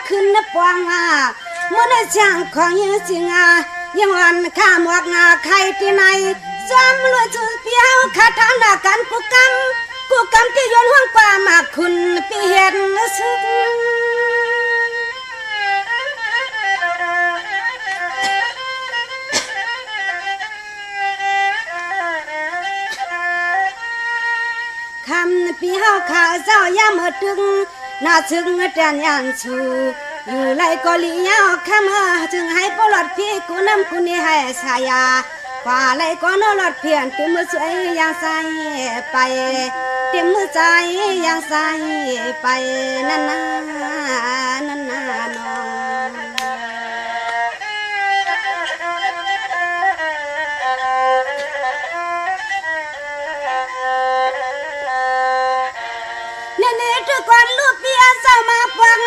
ขึ้นปวงมื่อได้ช่างของยังสิงยังวันข้าหมวกใครที่ไหนซ้อมรวยจุดเปียวคาถาด่ากันกูกำที่ย้อนห้องกว่ามาคุณปีเห็นสุขคำปีเฮาข้าเจ้ายามเมื่อตึงน่าซึ้งแดนยานชูอยู่ไรก็ลียาวข้ามาจึงให้ปลอดพี่กูน้ำกูนี่ให้สายาว่าไรก็นอลอดเพียนเต็มมือสวยอย่างใสไปเต็มมือใจอย่างใสไปนั่นนองทุกคนลูกเปียเจ้ามาฟัง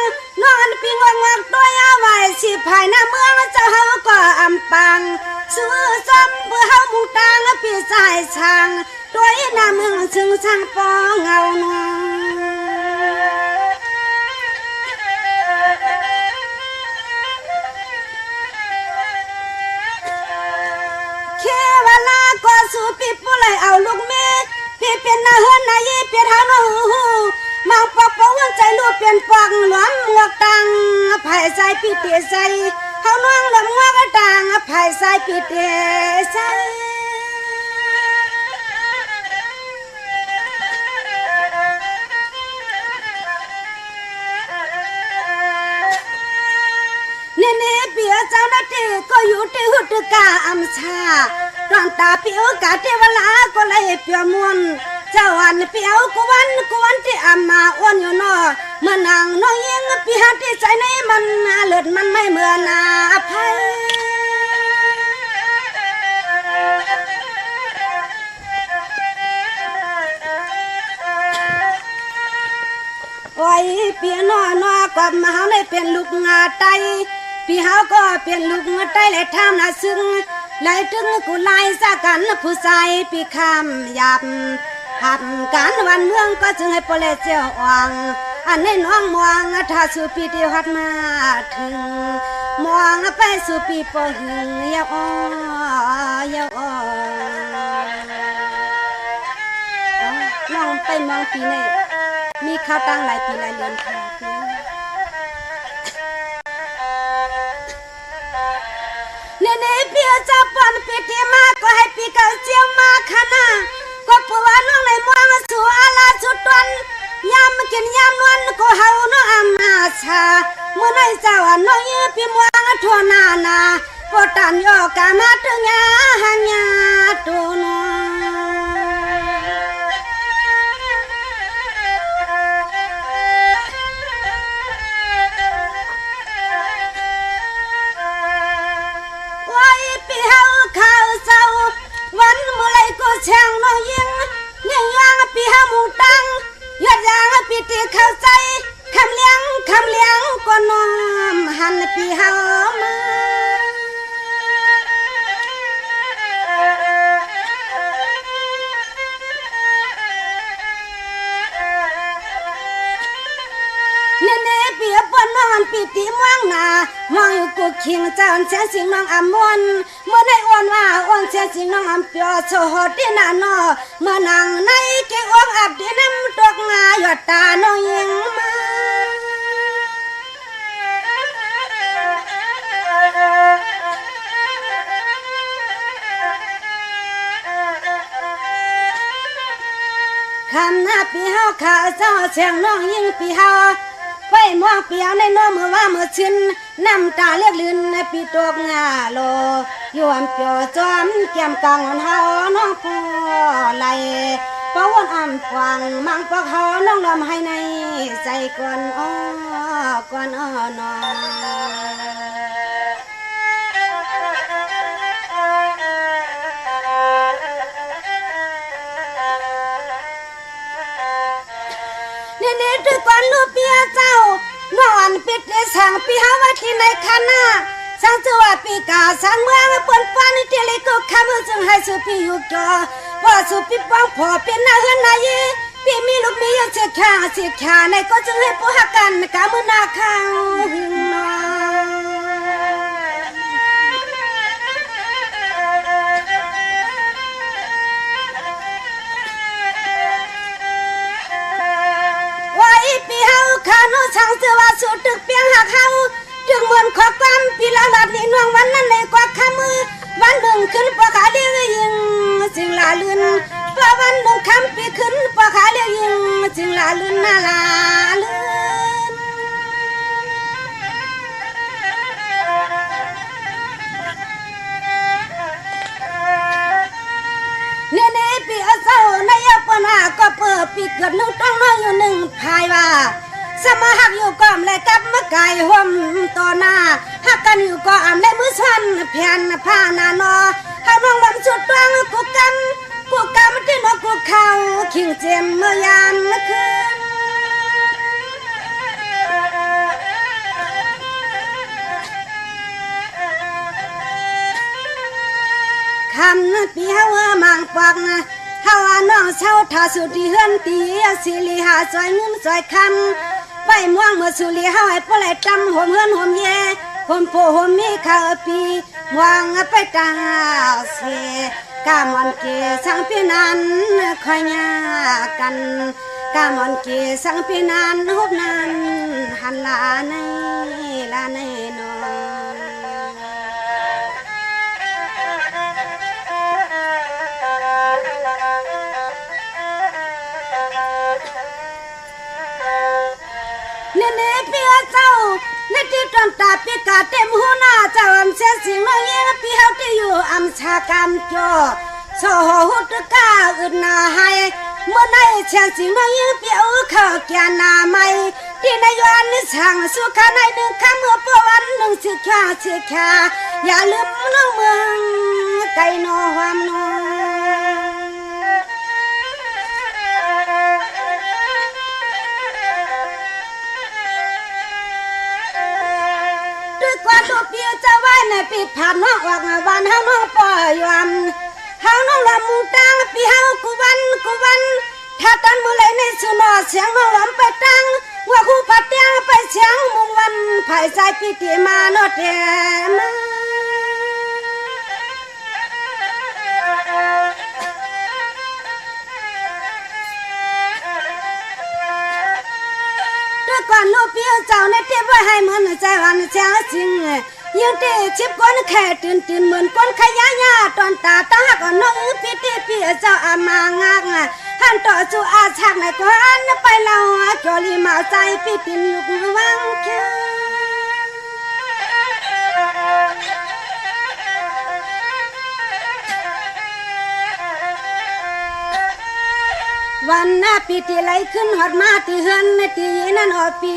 นอนปีงวงตัวยาไว้สิภายหน้าเมืองเจ้าเฮาก็อำปังสู้ซ้ำเพื่อเฮามุงตางปีสายช่างตัวหน้าเมืองซึ่งช่างปองเงาหนอแค่เวลาก็สู้ปีผู้เลยเอาลูกแม่พี่เป็นนาเฮือนนายเปียเฮาหนูมังปอกปวนใจลูกเปลี่ยนปองหลวมงวกตังไผ่ใส่ปีเตใส่เฮาน้องหลวมงวกตังไผ่ใส่ปีเตใส่เน่เปียเจ้าหน้าที่ก็อยู่ที่หุดกาอำชาตอนตาเปียวกาเทวลาก็เลยเปียมวนเจ้าวันเปียวกวนที่อามาอ้วนอยู่นอเมื่อนางน้อยยังปีหัดที่ใจในมันเลือดมันไม่เหมือนอภัยโอ้ยเปียนอกว่ามาเฮาได้เป็นลูกงาไตปีเฮาก็เป็นลูกงาไตและทำน่ะซึ้งไหลถึงกูไล่ซะกันผู้ชายปีคำหยับหัดการวันเมืองก็จึงให้ปเลเจียวอ่างอันในน้องมองถ้าสุปีที่หัดมาถึงมองไปสุปีปหึงยาวน้องไปมองปีนี้มีข้าวตั้งหลายปีหลายเดือนค่ะเน่เปียจะปอนปีที่มาก็ให้ปีเก่าเจียวมาขนาก็ผัวน้องในมองสู่อาลาสุดตันยามกินยามนวลก็เฮาน้องอามาชาเมื่อในเจ้าน้องยืปีมวงทั่วนาปอตันยอกามาตึงยาหันยาตัวนวันเมื่อไรก็ช่างน้องยิงเนี่ยยางปีห้ามูตังยอดยางปีตีเข้าใจคำเลี้ยงก็น้อมหันปีห้ามาเน่เปียปนนอนปีตีม่วงหน้ามองอยู่กูคิงเจ้าเสียงสิงน้องอมวนเมื่อได้อ้วนว่าอ้วนเสียงสิงน้องอมเปียโซโหดีน่านอเมื่อนางในเกี่ยวอับดีน้ำตกงาหยดตาน้องยิงมาคำหน้าปีเฮาข้าเจ้าเสียงน้องยิงปีเฮาไฟมองเปียวในน้องมือว่ามือชินน้ำตาเลือดลื่นในปีตกงาโลยวนเปียวจอมเกี่ยมกังเฮาน้องพ่อไหลปะวนอ่ำฟังมังปอกเฮาน้องลมให้ในใจก่อนอ้อนอเน่ทุกคนลูกเปียเจ้านอนปิดได้สั่งปีเฮาไว้ที่ในคณะสังจังหวัดปีกาสังเมืองปนฟันที่เล็กก็คำจึงให้สุปีอยู่จอว่าสุปีป้องพอเป็นนาเฮือนนาย พี่มีลูกมีเสียขาในก็จึงให้ผู้หักกันกะมือหน้าข้าวหึงนอไว้พี่เฮาข้าน้องช่างเสือว่าสุดตึกเปียงหักเฮาจึงเหมือนขอความพี่ละลัดนี่น้องวันนั้นในกว่าข้ามือวันหนึ่งขึ้นปะขาเลี้ยงยิงจึงลาลื่นพอวันหนึ่งคำปีขึ้นปะขาเลี้ยงยิงจึงลาลื่นน่าลาลื่นเน่ปีเศร้าในยปนาก็เปิดปีเกิดหนึ่งต้องน้อยอยู่หนึ่งพายว่าสมาหักอยู่ก้อมและกับมะไก่ห่มต่อหน้าหักกันอยู่ก้อมและมือชันแผ่นผ้านานอเขามองลำสุดตวงกูกำที่นกกูเขาขิงเจมเมื่อยามคืนคำปีเฮามังปักนะเฮาน้องเช่าทาสุดีเฮือนตีสิริหาซอยเงินซอยคำใบม่วงเมื่อสุริเฮาให้ปลายจำห่มเฮือนห่มแย่ห่มโพห่มมีข้าวปีม่วงไปตาเสกามอนเกสังพินันคอยยากันกามอนเกสังพินันฮุบนันหันลาในนอเน่พี่เจ้าในที่ตอนตาปีกาเต็มหัวหน้าเจ้าอำเสียสิงน้องเงี้ยพี่เฮาที่อยู่อำชากำจ่อโซหุตกาอึดนาให้เมื่อในเชียงสิงน้องเงี้ยพี่เอาข้าวแกงนาไม่ที่ในยวนนิสังสุขาในหนึ่งคำเมื่อปวันหนึ่งสิขาอย่าลืมน้องเมืองไก่นอหวามนอกว่าตัวเปียจะไว้ในปีผ่านน้องออกมาวันเฮาน้องปล่อยยามเฮาน้องลำมุงตังปีเฮากูวันถ้าตันมือไหลในสุนอเสียงน้องลำไปตังว่าคู่ผัดเตียงไปเสียงมุงวันภายใจปีติมาโนเทมาก่อนลูกเปียวเจ้าในเทพว่าให้เหมือนใจวันเช้าจริงยังเตะชิบก้นแค่ตื่นเหมือนก้นขยายาตอนตาตาหักน้องพี่เตเปียเจ้าอามางากหันต่อจูอาชักในก้อนไปเราจอลีมาใจพี่ตินลูกวังแค่วันหน้าปีที่ไหลขึ้นหอดมาที่เฮือนตีนั่นออกปี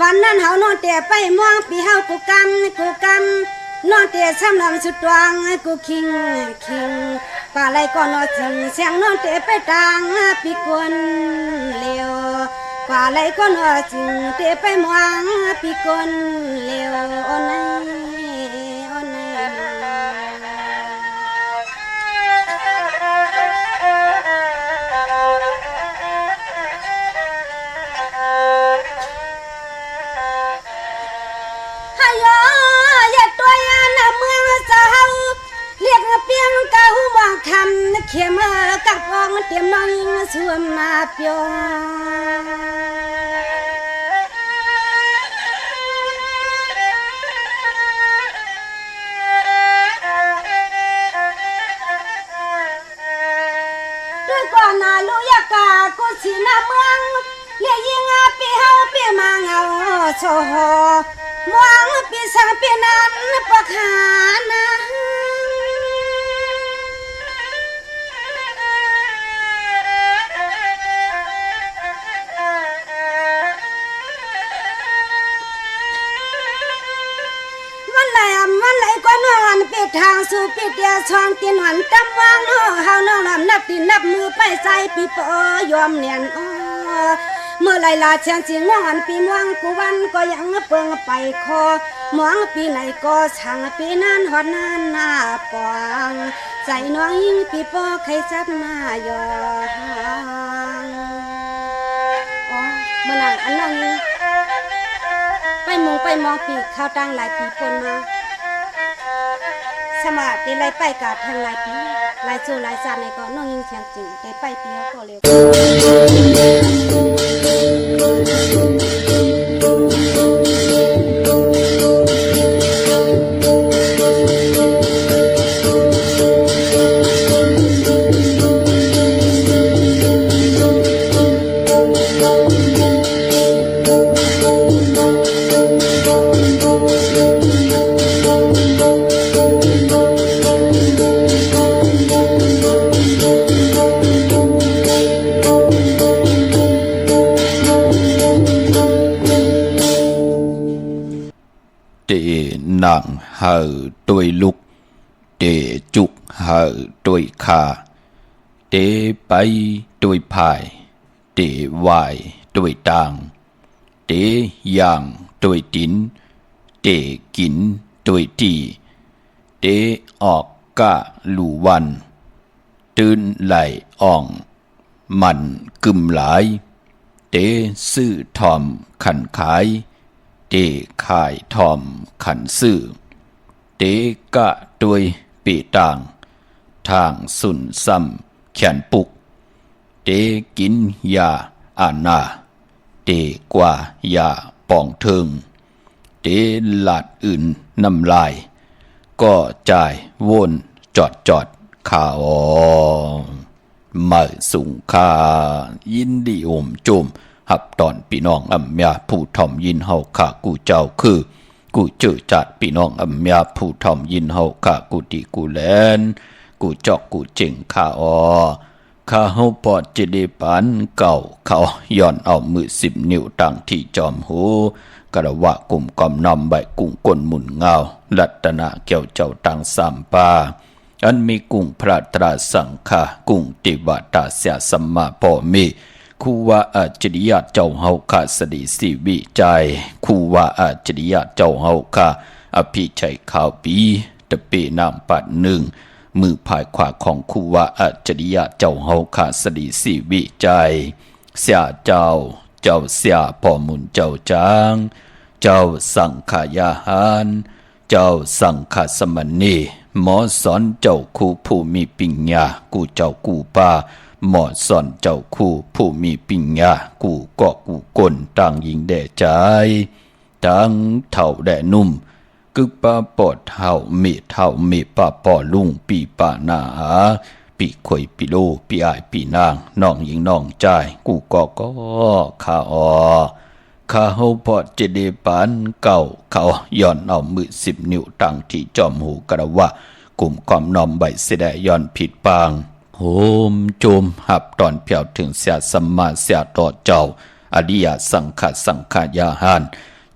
วันนั้นเฮานอนแต่ไปมองปีเฮากูกำนอนแต่ซ้ำลำสุดตวงกูคิงป่าไหลก็นอนจึงเสียงนอนแต่ไปต่างปีกวนเลี้ยวป่าไหลก็นอนจึงแต่ไปมองปีกวนเลี้ยวโอนคำเขียมากับฟองเตรียมน้องสวมมาเปียวด้วยก่อนนาลุยากากุศินาเมืองเรียยิงปีเฮาปีมาเงาโซโหมองปีสังปีนั้นปะขานาวันไหลก็นอนปิดทางสู่ปิดเดียวช่องตีนหันจำวางเฮาน้องลำนับตีนนับมือไปใส่ปีปอยอมเนียนเมื่อไรลาเชียงสิงน้องอันปีม่วงกูวันก็ยังเปิงไปคอมองปีไหนก็ช่างปีนั้นหอดนั้นหน้าปองใจน้องยิ่งปีปอใครจับมายอ นางอันน้องยิงไปมองปีข้าวตั้งหลายปีปนมาสมาธิไล่ไปกาดทางหลายปีหลายโซหลายซานในก็น้องยิงเชียงจึงไปปีเขาก็เร็วนางเฮอด้วยลุกเตจุกเฮอด้วยขาเตไปด้วยพายเตวายด้วยต่างเตย่างด้วยดินเตกินด้วยตีเตออกกะลูวันตื่นไหลอ่องมันกึมหลายเตซื้อทอมขันขายเตขายทอมขันซื้อเตกะด้วยปีต่างทางสุนซ้ำแขนปุกเตกินยาอานาเตกว่ายาปองเทิงเตหลาดอื่นน้ำลายก็จ่ายวนจอดข่าวมาสุงคายินดีโอมโจมหับตอนพี่น้องอัมยาผู้ทอมยินเฮาข้ากูเจ้าคือกูเจอจัดพี่น้องอัมยาผู้ทอมยินเฮาข้ากูดีกูแลนกูจอกกูเจ๋งข้าข้าเฮาปอดจะได้ปานเก่าเขาย้อนเอามือ10 นิ้วตั้งที่จอมหูกระวะกลุ่มกอมนำใบกุ้งก้นหมุนเงาลัตนาเกี่ยวเจ้าตังสามปาอันมีกุ้งพระตราสังฆากุ้งติวาตาเสียสัมมาปอมีคูว่าอาจริยะเจ้าเฮาข้าสดิสีวิจัยคูว่าอาจริยะเจ้าเฮาข้าอภิชัยข่าวปีตะเปนามปัดหนึ่งมือภายขวาของคูว่าอาจริยะเจ้าเฮาข้าสดิสีวิจัยเสียเจ้าเสียพ่อมุนเจ้าจางเจ้าสังขายาหารเจ้าสังฆสมณีหมอสอนเจ้าคู่ผู้มีปัญญากูเจ้ากูป้าหมอสอนเจ้าคู่ผู้มีปัญญากูก็กูกลต่างยิงแด่ใจต่างเท่าแด่นุ่มกึกป้าปอดเท่ามีป้าปอลุงปีป้านาปีข่อยปีโลปีอายปีนางน้องหญิงน้องใจกูก็ข้าข้าเฮาพอจะได้ปานเก่าเขาย้อนเอามือ10 นิ้วตั้งที่จอมหูกระวะกลุ่มความนอมใบเสดย้อนผิดปางโหมโจมหับตอนเพียวถึงเสียสัมมาเสียต่อเจ้าอริยสังขายาหาน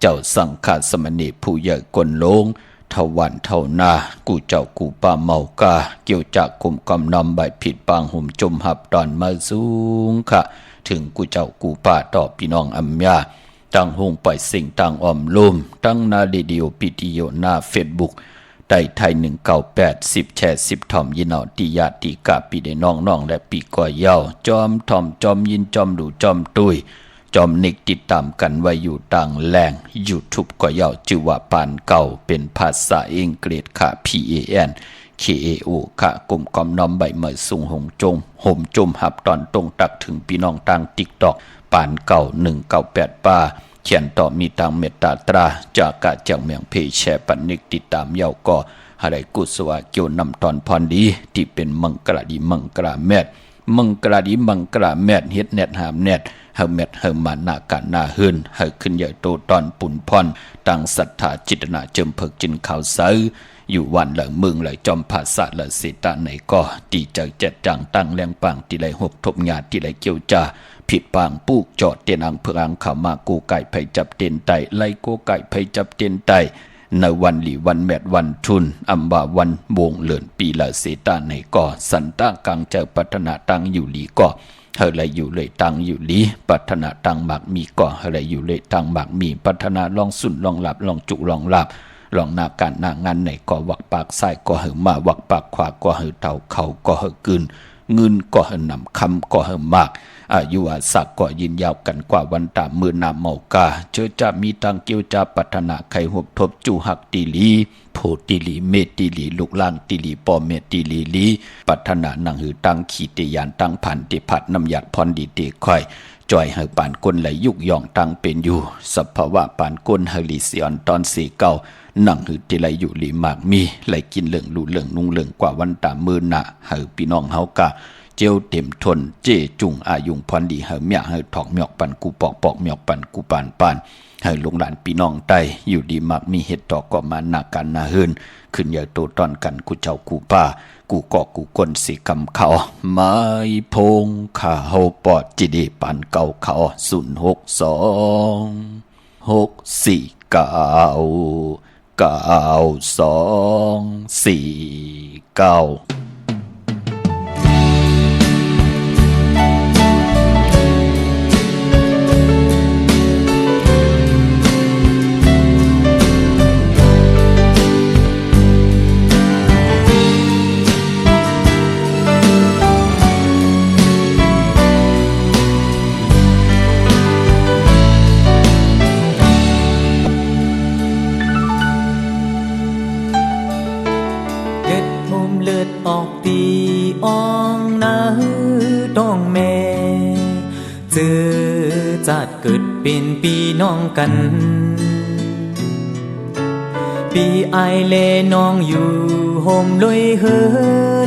เจ้าสังฆสมณีผู้ใหญ่กลลงเท่าวันเท่านากูเจ้ากูป้าเมากาเกี่ยวจากกลุ่มกำนำใบผิดปางหุ่มจมหับตอนมาสูงค่ะถึงกูเจ้ากูป้าต่อพี่น้องอัมยาตั้งหงปล่อยสิ่งตั้งอ้อมลุ่มตั้งนาเรดิโอพิติโยหน้าเฟซบุ๊กไต่ไทย198 10แชร์10ทอมยินเอาติญาติกาปีได้น้องและปีก่อยเย้าจอมทอมจอมยินจอมดูจอมตุยจอมนิกติดตามกันไว้อยู่ต่างแหล่ง YouTube ก่อยเย้าชื่อว่าปานเก่าเป็นภาษาอังกฤษค่ะ PANKAO ค่ะกลุ่มกอมน้อมใบเหมยสูงหงจงห่มจมหับตอนตรงตักถึงพี่น้องต่าง TikTok ปานเก่า198ป้าเขียนต่อมีตังเมตตาตราจากกะจังเมียงเพแชร์ปันนิกติดตามเย้าก็อะไรกุศวะเกี่ยวนำตอนพรดีที่เป็นมังกรดีมังกราแมดเฮ็ดแนดหามแนดเฮาแมดเฮามานาการนาหืนเฮาขึ้นใหญ่โตตอนปุ่นพรตั้งศรัทธาจิตนาเจิมเพิกจินข่าวเสืออยู่วันหลังเมืองไหลจอมภาษาละเสตาไหนก็ดีใจเจ็ดจังตั้งแรงปังที่ไหลหกทบญาติที่ไหลเกี่ยวจ่าผิดปางปูกจอดเตียนอังเพื่ออังขามากูไก่ไผจับเตียนไตไล่กูไก่ไผจับเตียนไตในวันหลีวันแมดวันทุนอัมบาวันวงเลือนปีละเสตาไหนก็สันตั้งกังเจอปัฒนาตังอยู่หลีก็เฮอะไรอยู่เลยตังอยู่หลีปัฒนาตังหมากมีก็เฮอะไรอยู่เลยตังหมากมีปัฒนาลองสุนลองหลับลองจุลองหลับลองนาการนางานไหนก็วักปากซ้ายก็เหอมาวักปากขวาก็เหอเต่าเขาก็เหอกึน เงินก็เหินนำคำก็เหินมากอายุอาศักก็ยินยาวกันกว่าวันตามือนาเมากาเจอจะมีตังเกียวจะปัฒนาไข่หบทบจูหักตีลีโพตีลีเมตีลีลูกล่างตีลีปอเมตีลีลีปัฒนาหนังหือตังขีติยานตังพันติพัดน้ำหยัดพรดีเตค่อยจอยให้ปานก้นไหลยุกย่องตังเป็นอยู่สภาวะปานก้นเฮลิเซียนตอนสีเก่าหนังหือติไหลอยู่หลีมากมีไหลกินเหลืองลู่เหลืองนุ่งเหลืองกว่าวันตามือหนาเฮพี่น้องเฮากะเจียวเต็มทนเจจุงอายุงพรดีเฮาเมียเฮาถอกหมอกปันกูปอกปอกหมอกปันกูปานปานเฮาลงหลานพี่น้องใต้อยู่ดีมักมีเฮ็ดตอกก็มาหนักกันนาเฮินขึ้นอย่าโตตอนกันกูเจ้ากูป้ากูกอกกูก้นสิกำเขาไม้พงข้าเฮาปอดจิเดปันเก่าเขา062 649 9249ออกตีอ่องนาต้องแม่เจอจัดเกิดเป็นปีน้องกันปีไอเลน้องอยู่ห่มลอยเฮิ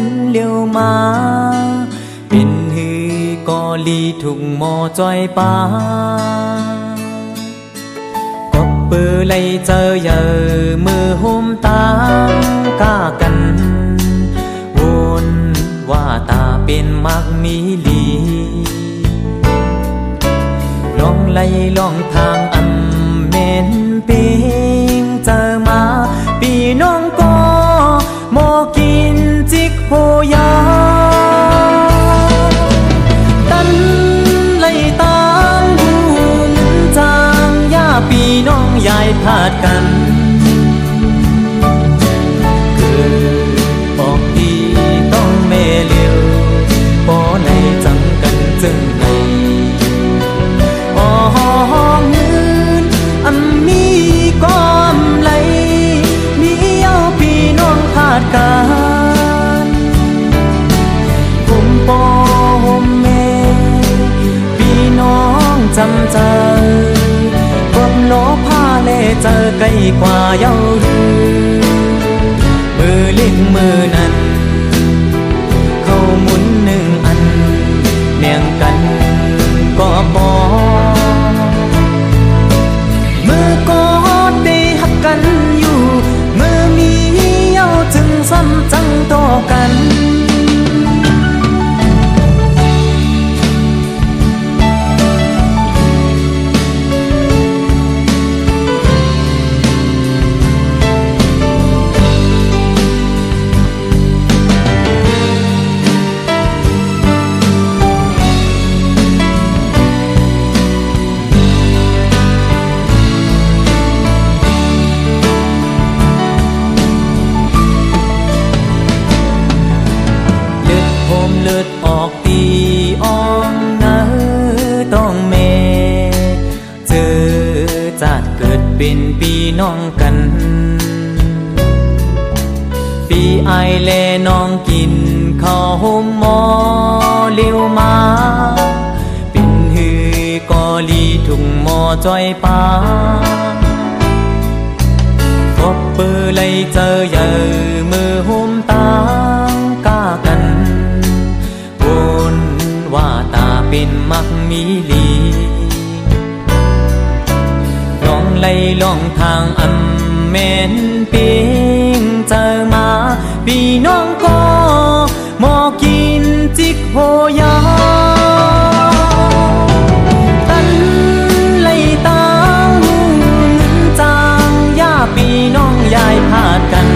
นเลี้ยวมาเป็นฮือกอลีถุงหมอจอยป้ากบเปือไลเจอเยอมือห่มตามกากันว่าตาเป็นมักมีลีลองไล่ลองทางอันเม่นเปิงเจอมาปีน้องก็หมอกินจิกโหยาตันไล่ตามบุญจางย่าปีน้องยายพาดกันจึงในเงินอันมีก้อมไหลมีเอาพี่น้องพาดกันผมปอผมแม่พี่น้องจำใจความโลภาเล่เจอใกล้กว่าเย้ามือเล็กมือนั้นเข้าหมุนหนึ่งอันเนียงกันก็บอกมือก็ได้หักกันอยู่มือมีเอาจึงซ้ำจังต่อกันเลือดออกตีอ่องนาต้องแม่เจอจัดเกิดเป็นปีน้องกันปีไอแลน้องกินข้าวห่มหมอเลี้ยวมาเป็นฮือกอลีถุงหมอจอยป้ากบเปือไลเจอเยอมือห่มตางกากันว่าตาเป็นมักมีลีลองไล่ลองทางอันแม่นเปีงเจอมาพี่น้องก็หมอกินจิกโหยาตันไล่ตามจางย่าพี่น้องยายพาดกัน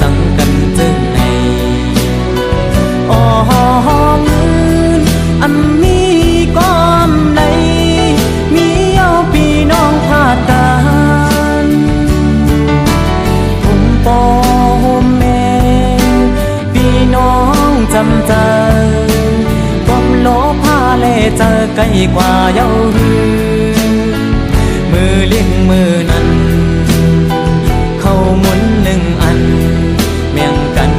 จังกันจึงในเงิน เลเจอไกลกว่าเย้าฮือมือเลี้ยงมือนั้นเข้าหมุนหนึ่งอันเมียงกัน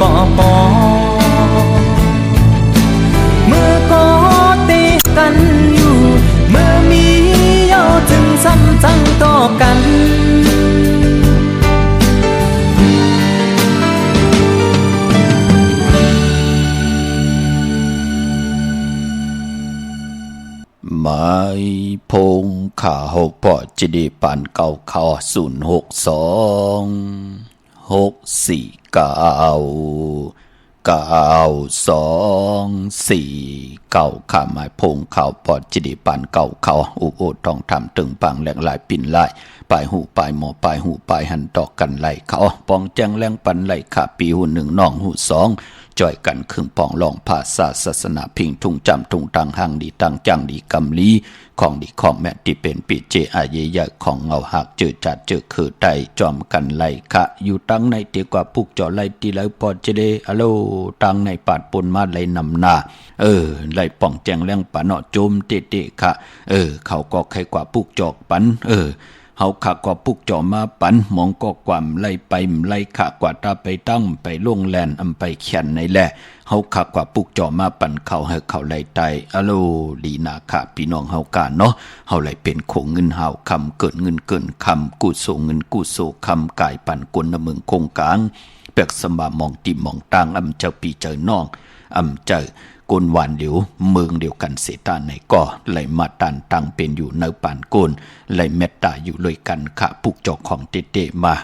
ก็ปอมือก็ตีกันอยู่เมื่อมีเย้าถึงซ้ำจังต่อกันหมายพงข่าหกปอจิดีปานเก่าเขา06264964924ข้าหมายพงข่าวปอจิดีปานเก่าเขาอุบโอทองทำตึงปังแหลงหลายปิ่นลายปลายหูปลายหมอปลายหูปลายหันตอกกันไหลเขาปองแจงแรงปันไหลขาปีหูหนึ่งน้องหูสองจ่อยกันครึ่งปองลองภาษาศาสนาพิงทุ่งจำทุ่งตังหังดีตังจังดีกำลีของดีของแม่ที่เป็นปีเจอาเยยะของเงาหักเจอจัดเจอคือไตจอมกันไหลคะอยู่ตั้งในเตียกว่าปุกจ่อไหลตีไหลปอดเจเดอะโลตั้งในปาดปนมาไหลนำหน้าไหลป่องแจงแรงปะเนาะโจมเตะค่ะเขาก็ใครกว่าปุกจอกปันเฮาขากว่าปุกจ่อมาปันมองก็ความไล่ไปไล่ขากว่าตาไปตั้งไปล่วงแลนอำไปเขียนในแหละเฮาขากว่าปุกจ่อมาปันเขาให้เขาไล่ไตอะโลลีนาค่ะพี่น้องเฮากาเนาะเฮาไล่เป็นโขงเงินเฮาคำเกิดเงินเกินคำกูโซเงินกูโซคำกายปันกลนเมืองคงกลางเปกสมามองติมองต่างอำเจ้าปีเจอน้องอำเจอกลหวานเดียวเมืองเดียวกันเสตาในก่อไหลมาตันตังเป็นอยู่เนื้อปานโกนไหลเมตตาอยู่เลยกันขะปุกจอของเตะมา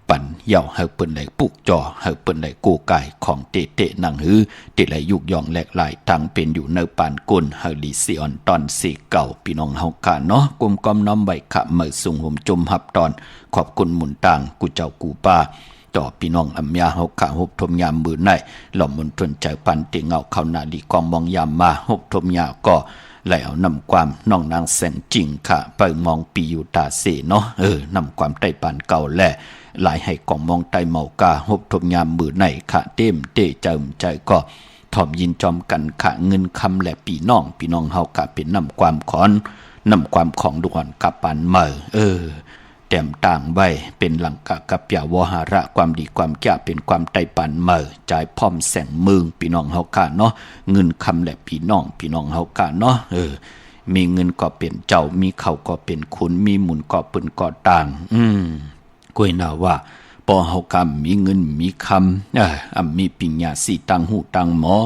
ปั่นเย่าเฮาเปิ้นไหลปุกจอเฮาเปิ้นไหลกูกายของเตะนังหือเตไหลยุกยองแหลกหลายตังเป็นอยู่เนื้อปานโกนเฮาลีซีออนตอนสีเก่าพี่น้องเฮากาเนาะกลมกอมน้อมใบขะเมื่อสุงห่มจมหับตอนขอบคุณหมุนต่างกูเจ้ากูป้าต่อพี่น้องอำยาเฮาขาหบทมยามมือในหล่อมมนทนใจปันติเงาเข้านาลีกองมองยามมาหบทมยาก็ไหลเอานำความน้องนางแสงจริงค่ะไปมองปีอยู่ตาเสเนาะนำความใต้ปานเก่าแลหลายให้กองมองไตเมากาหบทมยามมือในค่ะเต็มเตเจิมใจก็ถ่อมยินจอมกันค่ะเงินคำและพี่น้องเฮากะเป็นนำความของดุอ่อนกับปานเมอแต้มต่างใบเป็นหลังกะกับยาวหาระความดีความแก่เป็นความไตปันเมื่อใจพร้อมแสงมึงพี่น้องเฮากะเนาะเงินคำและพี่น้องเฮากะเนาะมีเงินก็เป็นเจ้ามีเขาก็เป็นคุณมีหมุนก็ปืนก็ต่างกวยนาว่าปอเฮากะมีเงินมีคำมีปัญญาสีตังหูตังหมอ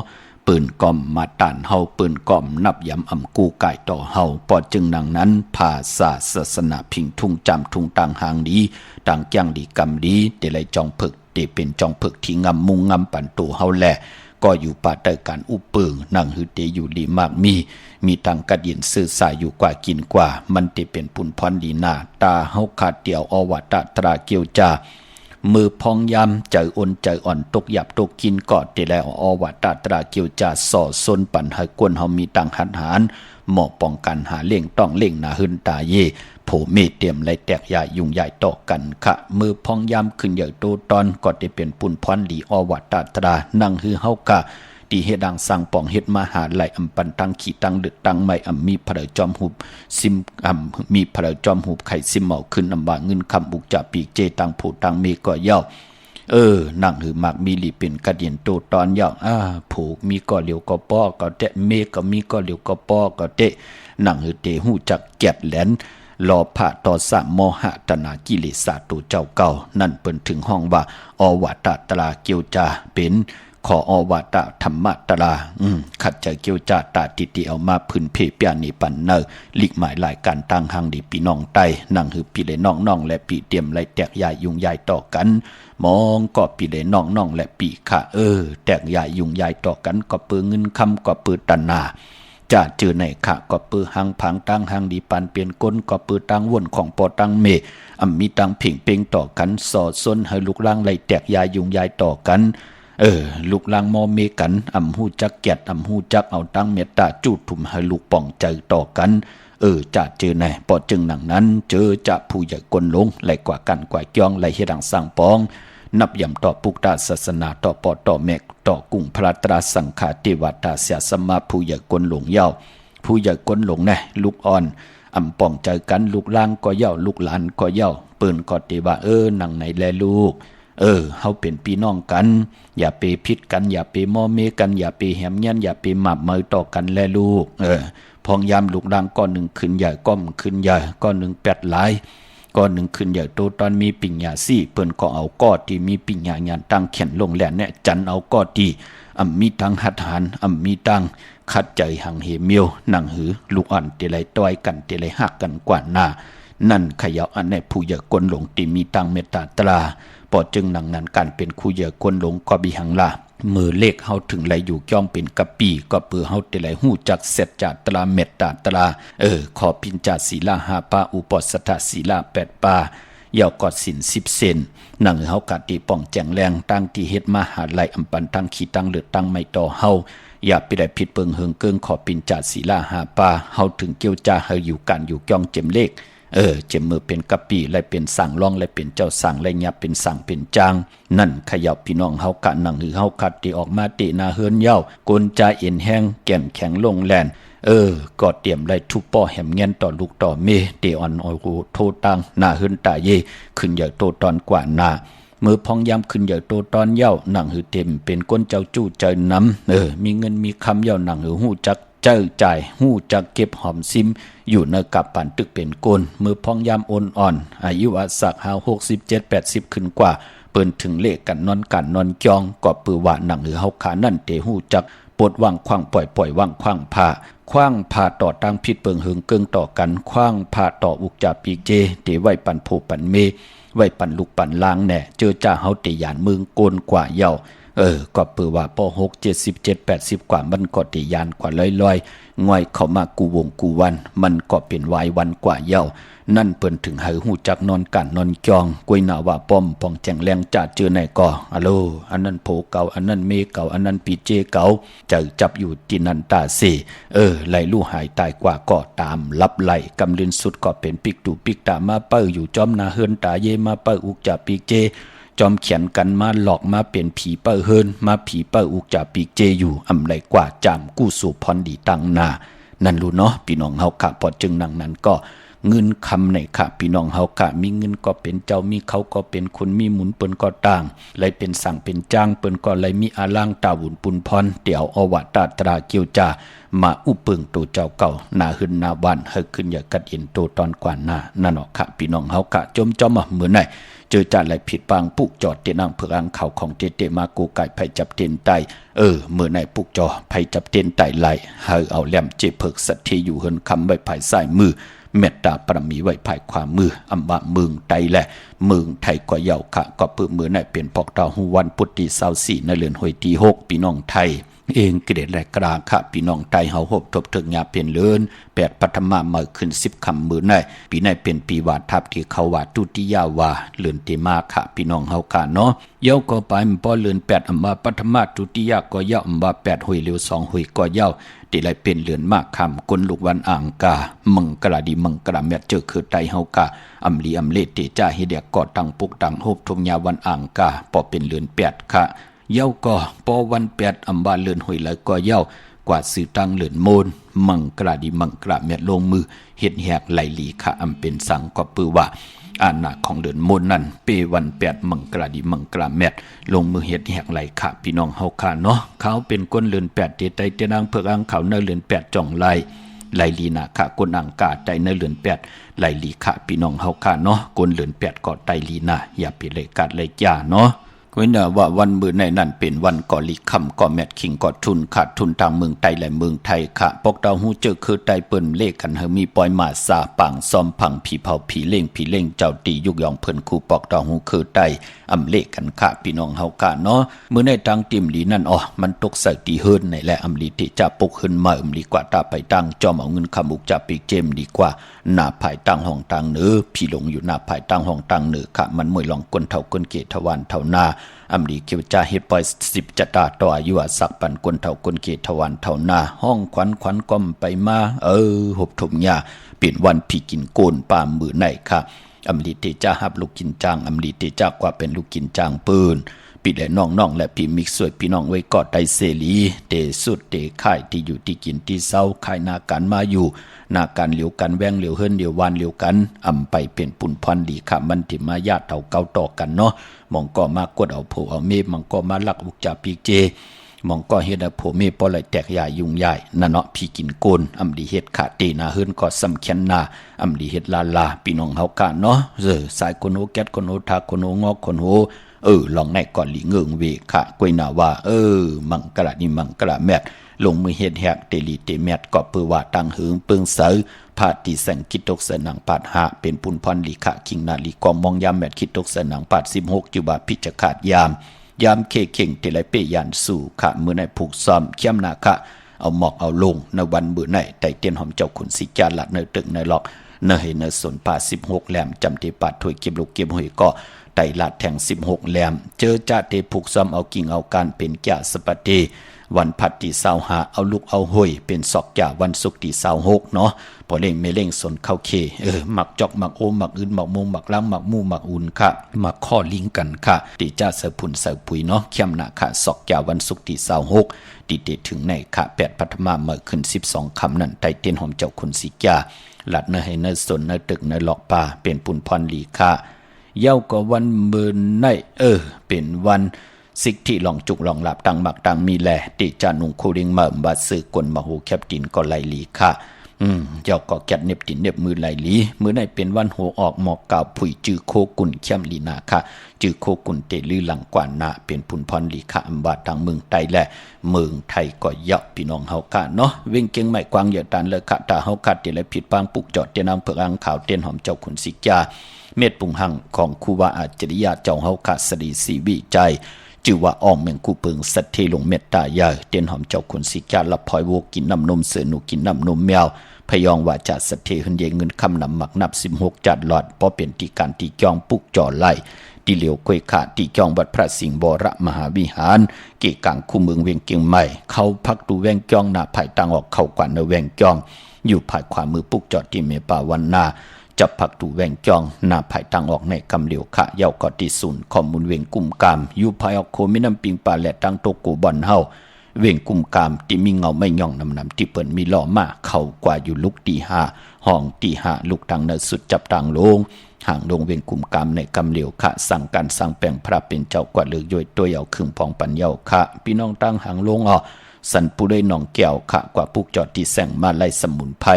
ปืนก่อมมาตานเฮาปืนก่อมนับยำอำกูกายต่อเฮาปอจึงดังนั้นภาษาศาสนาพิงทุ่งจำทุ่งต่างหางดีต่างจังดีกำดีเดลัยจองผึกเดเป็นจองผึกที่งำมุงงำปันตัวเฮาแลก็อยู่ป่าเตอการอุปึงนั่งหือเตอยู่ดีมากมีตังกระดินสื่อสายอยู่กว่ากินกว่ามันเตเป็นปุนพรดีนาตาเฮาขาดเดียวอวตาตราเกียวจามือพองยำใจอ่อนตกหยับตกกินกอดเตแล้วอวตาตราเกียวจาส่อซนปั่นให้กวนเฮามีตังหันหารหมอป้องกันหาเล่งต้องเล่งนาหึนตาเย่โผเมเตรียมไหลแตกใหญ่ยุงใหญ่ต่อกันค่ะมือพองยำขึ้นใหญ่โตตอนก็ได้เป็นปุ่นพรดีอวตาตรานั่งฮือเฮากะตีเฮดังสั่งป่องเฮ็ดมาหาไหลอำปันตังขี่ตังดึกตังไม่มีพระจอมหุบซิมมีพระจอมหุบไข่ซิมเหมาขึ้นอำบาเงินคำบุกจ่าปีกเจตังผูตังเมก็เย้านั่งหือมากมีลีเป็นกระเดียนโตตอนเย้าผูกมีก็เหลียวก็ป้อก็เตะเมก็มีก็เหลียวก็ป้อก็เตะนั่งหือเตหูจักแกดแหลนรอผ่าต่อสามโมหะตนากิเลสาตุเจ้าเก่านั่นเปิ้นถึงห้องว่าอวตาตราเกียวจาเป็นขออวตะธรรมะตราขัดใจเกี่ยวจาตาติติเอามาพื้นเพเปียนิปันเนอลิกหมายหลายการตั้งหังดีปีน้องไตนั่งหือปีเลยน้องและปีเตรียมไหลแตกยายยุงยายต่อกันมองก็ปีเลยน้องและปีค่ะแตกยายยุงยายต่อกันก็ปือเงินคำก็ปือตันนาจะเจอในค่ะก็ปือหังพังตั้งหังดีปันเปลี่ยนก้นก็ปือตั้งวนของปอตั้งเมมีตั้งเพ่งเป่งต่อกันส่อส้นให้ลูกล่างไหลแตกยายยุงยายต่อกันลูกลางมอเมกันหูจักแกดหูจักเอาตั้งเมตตาจูดถุมให้ลูกป่องใจต่อกันจะเจอในปอจึงหนังนั้นเจอจะผู้ใหญ่กลลงไหลกว่ากันกว่าจ้องไหลเฮดังสร้างปอง นับย่ำต่อปุกตาศาสนาต่อปอต่อแมกต่อกุ้งพระตราสังฆาเทวตาเสียสมาผู้ใหญ่กวนหลงเย้าผู้ใหญ่กวนหลงแน่ลูกอ่อนอำป่องใจกันลูกล่างก็เย้าลูกหลานก็เย้าเปิ้นก็ติว่านั่งไหนแลลูกเฮาเป็นพี่น้องกันอย่าไปผิดกันอย่าไปมอเมกันอย่าไปแหมยันอย่าไปหมับมือต่อกันแลลูกพองยามลูกล่างก้อนหนึ่งขึ้นใหญ่ก้อมขึ้นใหญ่ก้อนหนึ่งแปดหลายก้อนหนึ่งขึ้นใหญ่โตตอนมีปิ่งหยาซี่เปิ้นก็เอาก้อที่มีปิ่งหยาญานตั้งเขียนลงแหลนเนี่ยจันเอาก้อที่มีตังหัดหานมีตังคัดใจหังเหเมียวนั่งหือลูกอ่อนเตลัยต้อยกันเตลัยหักกันกว่าหน้านั่นขยาวอันในผู้ใหญ่กวนหลงที่มีตังเมตตาตราปอจึงหนังนั้นการเป็นคู่ใหญ่กวนหลงก็บิหังลามือเลขเฮาถึงไหลอยู่จ้องเป็นกะปีก็เปือเฮาเตไหลหู้จักเสร็จจากตราเม็ดตาตราขอพินจาศีลา5ปาอุปสถศีลา8ปายาวกอดสิน10เซนนั่งเฮากะติป้องแจงแรงตั้งที่เฮ็ดมาหาไหลอำปันตั้งขี้ตั้งเลือดตั้งไม่ต่อเฮาอย่าไปได้ผิดเปิงเฮิงเกิงขอปินจาศีลา5ปาเฮาถึงเกี่ยวจาเฮาอยู่กันอยู่จ้องเจ็มเลขเจมมือเป็นกะปีและเป็นสั่งรองและเป็นเจ้าสั่งและยับเป็นสั่งเป็นจางนั่นขยับพี่น้องเฮากะนั่งหือเฮาคัดที่ออกมาเตนาเฮินเย้ากลจาเอ็นแห้งแก่นแข็งลงแลนก็เตรียมไล่ทุบป้อแหมเงี้ยนต่อลูกต่อเมเตออนออยโหโทตังหน้าเฮินตาเยขึ้นใหญ่โตตอนกว่าหน้ามือพองยามขึ้นใหญ่โตตอนเย้านั่งหือเต็มเป็นก้นเจ้าจู้เจ้าน้ำมีเงินมีคำเย้านั่งหือหู้จักเจ้าจ่ายหู้จักเก็บหอมซิมอยู่ในกับปันตึกเป็นโกนมือพองยามโอนอ่อนอายุอาศักหา67-80ขึ้นกว่าเปิ้นถึงเลขกันนอนจองก็ปือว่าหนังหือเฮาขานั่นเตหู้จักปวดว่างคว้างปล่อยว่างคว้างผ่าต่อตั้งผิดเปิงเฮิงเกิงต่อกันคว้างผ่าต่ออุกจาปีเจเตไว้ปันโพปันเมไว้ปันลูกปันล้างแน่เจอจ้าเฮาเตยานเมืองโกนกว่าเย้าก็เปือว่าป6 77 80กว่ามันก็ติยานกว่าลอยง่อยเข้ามากูวงกูวันมันก็เป็นวายวันกว่าเย้านั่นเปิ้นถึงให้หูจักนอนกันนอนจองกวยหน้าว่าป้อมปองแจงแรงจ่าเจอไหนก็อะโลอันนั้นโผเก่าอันนั้นเมเก่าอันนั้นปีเจเก่าจะจับอยู่ที่นันตาเสไหลลู่หายตายกว่าก็ตามลับไหลกำลินสุดก็เป็นปิกตูปิกตามาเป้ออยู่จอมนาเฮินตาเยมาเป้ออุกจ่าปีเจจอมเขียนกันมาหลอกมาเป็นผีเป้อเฮินมาผีเป้ออุกจ่าปีเจอยู่อำไรกว่าจามกู้สู่พรดีตังนานั่นรู้เนาะพี่น้องเฮาค่ะพอจึงนังนั้นก็เงินคำในค่ะพี่น้องเฮากะมีเงินก็เป็นเจ้ามีเขาก็เป็นคนมีหมุนเปิ้นก็ต่างเลยเป็นสั่งเป็นจ้างเปิ้นก็เลยมีอาล่างตาวุนปุนพรเตี่ยวอวตาตราเกียวจามาอุปึงตัวเจ้าเก่าหน้าหึนหน้าบ้านเฮาขึ้นอย่ากัดเอ็นตัวตอนกว่าหน้านั่นเนาะค่ะพี่น้องเฮากะจมจอมเหมือนไหนเจอจ่าไหลผิดปางปุกจอดเตนังเพื่ออังเขาของเตมากูไก่ไผจับเต็นไตเมื่อไหนปุกจอไผจับเต็นไตไหลเฮาเอาแหลมเจเพิกสัตทีอยู่เฮินคำไว้ภายซ้ายมือเมตตาปรมีไว้ภายขวามืออำว่าเมืองไทยแหละเมืองไทยก็เยาค่ะก็เพื่อมือไหนเป็นพอกดาวหูวันพุทธิ24ในเดือนหวยที่6พี่น้องไทยเองเกดและกราค่ะพี่น้องไทยเฮาฮบทบถึงยาเปลี่ยนเลิน8ปัทมาเมื่อขึ้น10คำมือไหนปีไหนเป็นปีวาทับที่เขาว่าตุติยาวาเลือนเตมาค่ะพี่น้องเฮาค่ะเนาะเยาก็ไปมันพอเลือน8อำมาปัทมาตุติยาก็เยาอำว่า8หวยเร็ว2หวยก็เยาที่ไรเป็นเลือนมากคำกลลูกวันอ่างกามังกราดีมังกราแม่เจอคือไตเฮากาอำลีอำเลเตจ้าเฮเดียกอตังปุกตังโฮบทงยาวันอ่างกาพอเป็นเลือน8ค่ะเย้าก็ปอวัน8อำบาเลือนหวยเลยก็เย้ากว่าสื่อตังเลือนโมนมังกราดีมังกราแม่ลงมือเฮ็ดแหกไหลหลีค่ะอำเป็นสังก็ปือว่าอาณาของเดือนมนนั่นเปวัน8มังกราดีมังกราแมดลงมือเฮ็ดแหกไหลค่ะพี่น้องเฮาค่ะเนาะเขาเป็นก้นเดือน8เตไตเตนางเพิกอังเขาเนเดือน8จ่องไหลลีนาค่ะก้นอังกาใจเนเดือน8ไหลลีค่ะพี่น้องเฮาค่ะเนาะก้นเดือน8ก็ไตลีนาอย่าไปเลยกัดเลยจ้าเนาะก็เนื่อว่าวันมื้อในนั้นเป็นวันก่อลิคำก่อแมทคิงก่อทุนขาดทุนทางเมืองไทยและเมืองไทยค่ะปอกดาวฮู้เจอคือไตเปิ้นเลขกันเฮามีปอยมาซาปังซอมพังผีเผาผีเล่งเจ้าตียุกยองเพิ่นคู่ปอกดาวฮู้คือไตอำเลขกันค่ะพี่น้องเฮาค่ะเนาะมื้อในทางติมหลีนั่นมันตกใส่ตีเฮินนี่แหละอำลีที่จะปกขึ้นมาลีกว่าตาไปตั้งจอมเอาเงินคำอุกจะไปเจมดีกว่าหน้าภายตั้งห้องตั้งเนื้อพี่หลงอยู่หน้าภายตั้งห้องตั้งเนื้อค่ะมันมวยลองก้นเท่าก้นเกทวันเท่านาอำลีเกี่ยวจาเฮ็ดปอย10จะตาต่ออายุสักปันก้นเท่าก้นเกทวันเท่านาห้องขวัญก้อมไปมาหบถมยาเปลี่ยนวันพี่กินโกนป่ามือไหนค่ะ อำลีเตจ้าฮับลูกกินจางอำลีเตจ้ากว่าเป็นลูกกินจางปืนปีและน้องๆและพี่มิกสวยพี่น้องไว้กอดไตเสรีเตสุดเตข่ายที่อยู่ที่กินที่เศร้าข่ายนาการมาอยู่นาการเหลียวกันแวงเหลียวเฮิรนเหลียววานเหลียวกันไปเป็นปุ่นพรดีค่ะมันที่มาญาติเท่าเก่าต่อกันเนาะมองก็มากดเอาโผเอาเมฆมองก็มาลักอุกจาปีเจมองก็เฮ็ดให้โผเมฆปอไหลแตกใหญ่ยุ่งใหญ่นั่นเนาะพี่กินโกนดีเฮ็ดขาเตนาเฮิรนก็สำคัญนาดีเฮ็ดลาพี่น้องเฮากะเนาะสายคนโหแก๊สคนโหทาคนโหงอกคนโหลองในก่อนหลีเงิงเวค่ะกวยนาว่ามังกะละนี่มังกะละแมดลงมือเฮ็ดแฮกเตลีเตแมดก็เปือว่าตังหึงเปิงเสอพาติแสงคิดตกเสนังปาดหาเป็นปุนพรลีขะคิงนาลีกอมมองยามแมดคิดตกเสนังปาด16จุบาพิจขาดยามเคเข่งเตไลเปยันสู่ค่ะมื้อในผูกซ้อมเข้มนาคะเอาหมอกเอาลงในวันมื้อในไต่เตียนหอมเจ้าขุนสิจาละในตึกในหลอกเนเฮเนสนป่า16แหลมจำเตปาดถวยเก็บลูกเก็บหอยก็ไต่ลาดแทง16แหลมเจอจ่าเตผูกซ้อมเอากิ่งเอาการเป็นแก่สปเตวันพัดที่25เอาลูกเอาห้อยเป็นศอกจ่าวันศุกร์ที่26เนาะพอเล่งไม่เล่งสนเข้าเคหมักจอกหมักโอหมักอื่นหมักมงหมักล้างหมักมู่หมักอุ่นค่ะหมักข้อลิงกันค่ะติจ่าเสือผุนเสือปุ๋ยเนาะเข้มหน้าค่ะศอกจ่าวันศุกร์ที่26ติเตถึงในค่ะ8พัฒมาเมื่อขึ้น12คำนั้นไต่เตียนหอมเจ้าคุณสิกาหลัดเนให้เนสนเนตึกเนหลอกป่าเป็นปุ่นพรลีค่ะเย้าก็วันเบิ่นในเป็นวันสิกที่ลองจุกลองหลับตังหมักตังมีแลติจานุงคูริงเมื่อบาซื้อกลมหูแคบดินก็ไหลลีค่ะเจ้าก็แกะเน็บตินเน็บมือไหลลีมือในเป็นวันหัวออกหมอกกาวผุยจือโคกุนเข้มลีนาค่ะจือโคกุนเตลือหลังกว่านาเป็นพุนพรลีค่ะบาทางเมืองไทยและเมืองไทยก็เยาะพี่น้องเฮาค่ะเนาะเว้งเก่งใหม่กวางเหยาตันเลยค่ะตาเฮาคัดเตและผิดปางปุกจอดเตนางเผือกอังขาวเต้นหอมเจ้าขุนสิกาเม็ดปุงหังของครูบาอาจริยะเจ้าเฮาค่ะสดีสีวิใจจือว่าอ้อมเมืองกูเปิงสัตเทลงเมตตาใหญ่เตียนหอมเจ้าคุณสิกาลับพลอยโวกินน้ำนมเสือหนูกินน้ำนมแมวพยองว่าจะสัตเทหึนเยเงินคำนำหมักนับ16จัดหลอดเพราะเป็นตีการตีจองปุกจ่อไล่ตีเหลียวกวยขาตีจองวัดพระสิงห์บรมหาวิหารเกกังคู่เมืองเวียงเกียงใหม่เขาพักดูแวงจองหน้าภายตังออกเข้ากว่าในแวงจองอยู่ภายขวามือปุกจอดที่เมปาวันนาจับผักตูแวงจองหน้าภายทางออกในกำเหลียวขะเย้ากอติศูนย์ข้อมูลเวงกุมกามอยู่ภายออกโคมิน้ำปิงปลาและตังโตกูบอนเฮาเวงกุมกามที่มีเงาไม่ย่องนำที่เปิ่นมีล้อมาเข้ากว่าอยู่ลุกตีห้าห้องตีห้าลูกทางเนสุดจับทางลงห่างลงเวงกุมกามในกำเหลียวขะสั่งการสั่งแปลงพระเป็นเจ้ากว่าเลือกย่อยตัวเยาครึ่งพองปัญญาขะพี่น้องตั้งห่างลงสันปุได้หนองแก้วขะกว่าปุกจอดที่แสงมาไล่สมุนไพร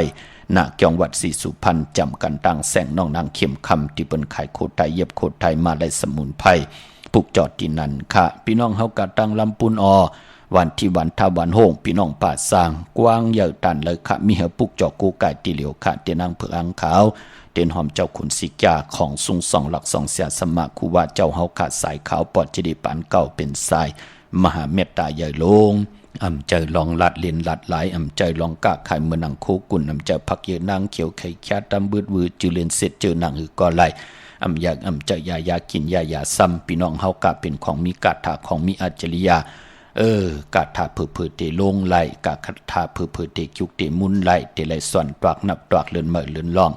ณเกียงวัดศรีสุพรรณจำกันตั้งแสงน้องนางเข้มคำที่เปิ้นขายโคไทยเย็บโคไทยมาได้สมุนไพรปุกจอดที่นั่นค่ะพี่น้องเฮากะตั้งลำปุนวันที่วันทาวันโฮงพี่น้องป่าสร้างกว้างใหญ่ตันเลยค่ะมีเฮปุกจอกูไก่ตีเหลียวค่ะเตียนางเผือกอังขาวเตียนหอมเจ้าขุนสิกาของสุงสองหลักสองเสียสมาคูว่าเจ้าเฮาขาดสายขาวปอดจดีปานเก่าเป็นสายมหาเมตตาใหญ่ลงใจลองลัดเลียนลัดหลายใจลองกะไข่เมือนังโคกุนใจพักเยนางเขียวไข่แค่ตำบืดวือจือเลียนเสร็จเจอนางหือก็ไหลอยากใจยากินยาซ้ำพี่น้องเฮากะเป็นของมีกาถาของมีอัจฉริยะกาถาเผื่อเตลงไหลกาคาถาเผื่อเตจุกเตมุนไหลเตไหลส่วนตวักนับตวักเลือนเมื่อเลือนล่อง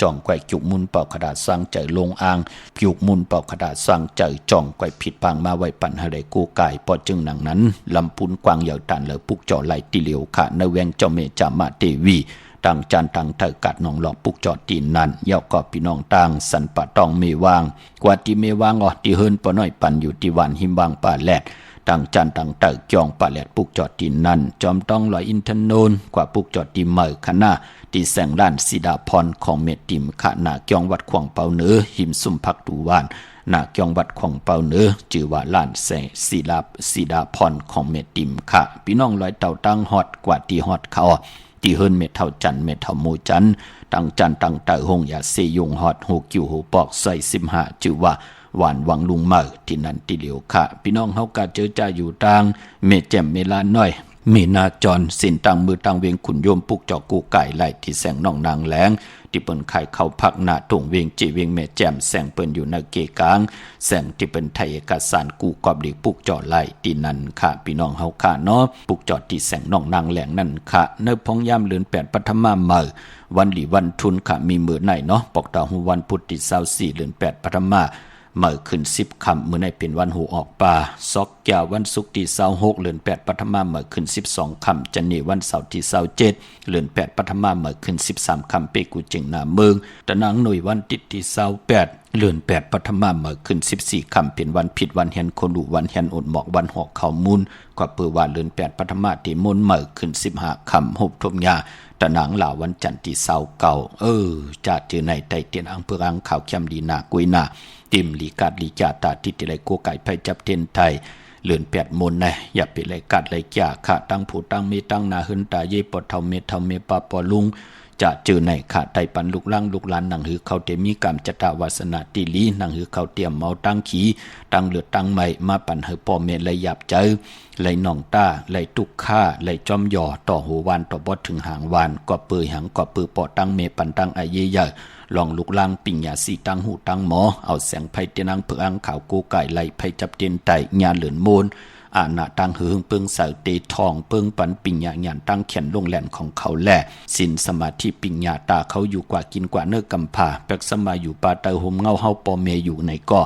จ่องไกวจุกมุนเป่าขดาสร้างใจลงอ่างจุกมุนเป่าขดาสร้างใจจ่องไกวผิดพังมาไว้ปั่นหะไรกูไก่ปอจึงหนังนั้นลำปุนกวางเหยาตันเหลือปุกจ่อไหลติเหลียวค่ะในแวงเจ้าเมจามาเทวีตั้งจันตั้งเถกัดนองหลอกปุกจอดตีนนั้นเย้ากอบพี่น้องตั้งสันปะตองเมวางกว่าที่เมวางที่เฮิรนปอน้อยปันอยู่ที่วันหิมบางป่าแลดตั้งจันตั้งเตจองป่าแลดปุกจอดตีนนั้นจอมต้องลอยอินทนนกว่าปุกจอดตีเมื่อขณะที่แสงล้านสีดาพรของเมติมขณะจองวัดขวางเปาเหนือหิมซุ่มพักตูวานณจองวัดขวางเปาเหนือจื่อว่าล้านแสงสีดาพรของเมติมค่ะพี่น้องลอยเต่าตั้งฮอดกว่าที่ฮอดเขาที่เฮิรนเม็ดเท่าจันเม็ดเท่าโมจันตั้งจันตั้งเต่าหงยาเซยงฮอดหูกิ้วหูปอกใส่15จื่อว่าหวานวังลุงเมื่อที่นั่นที่เหลียวค่ะพี่น้องเฮากะเจอจ่าอยู่ต่างเมแจ่มเมลาน้อย มีนาจรสินตังมือตังเวียงขุนโยมปุกจอกูไก่ไหลที่แสงน้องนางแหลงที่เปิ้นไข่เข้าพักหน้าตรงเวียงจีเวียงแม่แจ่มแสงเปิ้นอยู่ในเกกลางแสงที่เป็นไทยเอกสารกูกอบหลีปุกจอไหลที่นั่นค่ะพี่น้องเฮาค่ะเนาะปุกจอที่แสงน้องนางแหลงนั่นค่ะเนื้อพองย่ำเลือน8ปฐมเมื่อวันหลีวันทุนค่ะมีมื้อไหนเนาะปอกตาหูวันพุธที่24เดือน8ปฐมเมื่อขึ้น10ค่ำมื้อในเป็นวันหูออกป่าซอกแก้ววันศุกร์ที่26เดือน8ปฐมเมื่อขึ้น12ค่ำจันนี่วันเสาร์ที่27เดือน8ปฐมเมื่อขึ้น13ค่ำเปกูเจิงหน้าเมืองตะนางหน่วยวันติดที่28เดือน8ปฐมเมื่อขึ้น14ค่ำเป็นวันผิดวันเห็นคนดูวันเห็นอดหมอกวันหอกเข้ามูลก็เปื้อว่าเดือน8ปฐมที่มนเมื่อขึ้น15ค่ำหบทมยาตะนางหลาวันจันทร์ที่29จะจือในไตเตียนอังเพืออังข่าวเข้มดีนากุยนาติมลีกาดลีจาตาทิติไลกัวไก่ไผจับเทนไทยเลือน8มนนะอย่าไปไลกาดไลจ่าค่ะตั้งผู้ตั้งมีตั้งนาหึนตาเยปอเทาเมเทาเมปาปอลุงจะเจอในขาไตปันลูกล่างลูกหลานหนังหือเขาเตมีกรรมจตาวาสนาติลีหนังหือเขาเตรียมเมาตั้งขีตั้งเลือดตั้งใหม่มาปั่นให้พ่อเมไหลหยับเจอไหลหนองต้าไหลตุกข้าไหลจอมหย่อต่อหัววานต่อบอดถึงหางวานก็เปื่อยหางก็ปือปอตั้งเมปั่นตั้งไอเยใหญ่ลองลูกล่างปิ่งยาสีตั้งหูตั้งหมอเอาแสงไฟเตนังเพื่ออังข่าวกูไก่ไหลไผจับเตียนไตญาเหลือนโมนอาณาตั้งหือเปิงใส่เตทองเปิงปันปิญญาญาณตั้งเขียนลงแหลนของเขาแหละสินสมาธิปิญญาตาเขาอยู่กว่ากินกว่าเนื้อกำผาแปกสมาอยู่ปาเตอหมเงาเฮาปอเมอยู่ในก็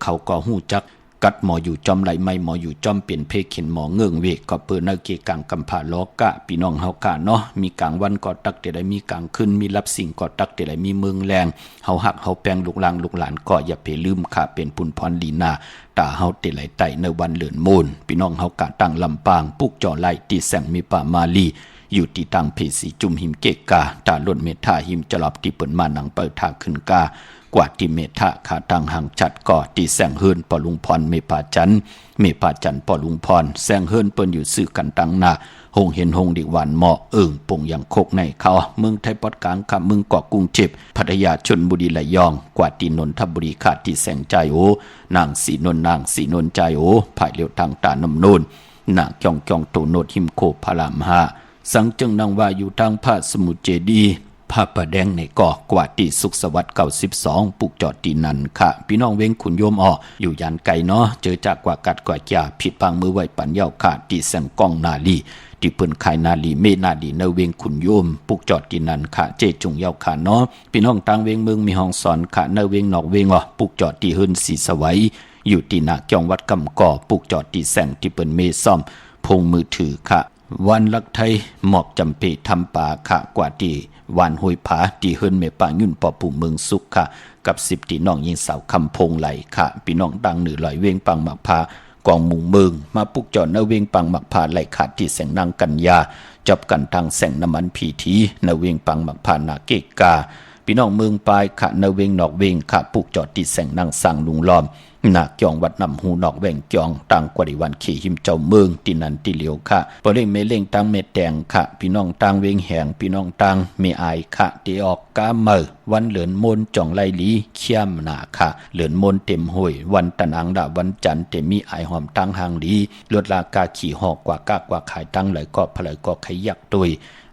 เขาก็หู้จักกัดหมออยู่จอมไหลไม่หมออยู่จอมเปลี่ยนเพเข็นหมอเงื่องเวกก็เปิดนาเกกังกำผาล้อกะพี่น้องเฮากะเนาะมีกลางวันก็ตักแต่ได้มีกลางขึ้นมีรับสิ่งก็ตักแต่ได้มีเมืองแรงเฮาหักเฮาแปลงลูกหลานลูกหลานก็อย่าไปลืมค่ะเป็นปุนพรลีนาตาเฮาเตไหลไตในวันเหลือนมูลพี่น้องเฮากะตั้งลำปางปุกจ่อไหลตีแสงมีป่ามาลีอยู่ที่ตังเพสีจุมหิมเกกาตาล้นเมธาหิมจะหลับที่เปิ้นมาหนังเปิดทาขึ้นกากว่าที่เมธาขาตังหังจัดก่อที่แสงเฮินปอลุงพรเมปาจันปอลุงพรแสงเฮินเปิ้นอยู่ซื้อกันตังนาหงเห็นหงดิหวานเหมาะปงอย่างโคกในเขาเมืองไทยปอดกลางคำเมืองเกาะกรุงเจ็บพัทยาชลบุรีระยองกว่าที่นนทบุรีขาดที่แสงใจนางสีนนใจภายเลี้ยวทางตานำโนนนางจองโตโนดหิมโคพาราม5สังจึงนางว่าอยู่ทางพระสมุทรเจดีพระประแดงในก่อกว่าที่สุขสวัสดิ์92ปุกจอดตีนันค่ะพี่น้องเว้งขุนโยมอยู่ยันไกลเนาะเจอจากกว่ากัดกว่าจ่าผิดพังมือไว้ปันเย้าขาดที่แสงกองนาลีที่เปิ้นขายนาลีเมนาลีเนเวงขุนโยมปุกจอดตีนันค่ะเจจุงเย้าขาเนาะพี่น้องต่างเวงเมืองมีห้องสอนค่ะเนเวงนอกเวงปุกจอดที่หึนสีสวัยอยู่ที่นาจองวัดกำก่อปุกจอดที่แสงที่เปิ้นเมซ่อมพงมือถือค่ะวันลักไทยหมอบจำปีทำป่าค่ะกว่าที่วานห้วยผาที่เฮินเมป่ายุ่นปอปู่เมืองสุขค่ะกับ10ที่น้องยิงสาวคำพงไหลค่ะพี่น้องดังเหนือลอยเวงปังหมักพากองมุงเมืองมาปุกจอดเนเวงปังหมักพาไหลขาดที่แสงนางกัญญาจับกันทางแสงน้ำมันผีทีเนเวงปังหมักพานาเกกาพี่น้องเมืองปลายค่ะเนเวงนอกเวงค่ะปุกจอดที่แสงนางสั่งลุงล้อมนาจองวัดนำหูนอกแหว่งจองต่างกว่าดิวันขี่หิมเจ้าเมืองที่นันที่เหลียวค่ะปเร่งเมเล่งตังเมแดงค่ะพี่น้องต่างเวงแหงพี่น้องต่างเมอายค่ะเตออกกาเมอวันเหลือนมนจ่องไลลีเขี้ยมหนาค่ะเหลือนมนเต็มห้วยวันตะนังดาวันจันทร์เต็มมีไอหอมตั้งหางดีลดราคาขี่หอกกว่ากากว่าขายตั้งไหลก็พลายก็ขยักตุย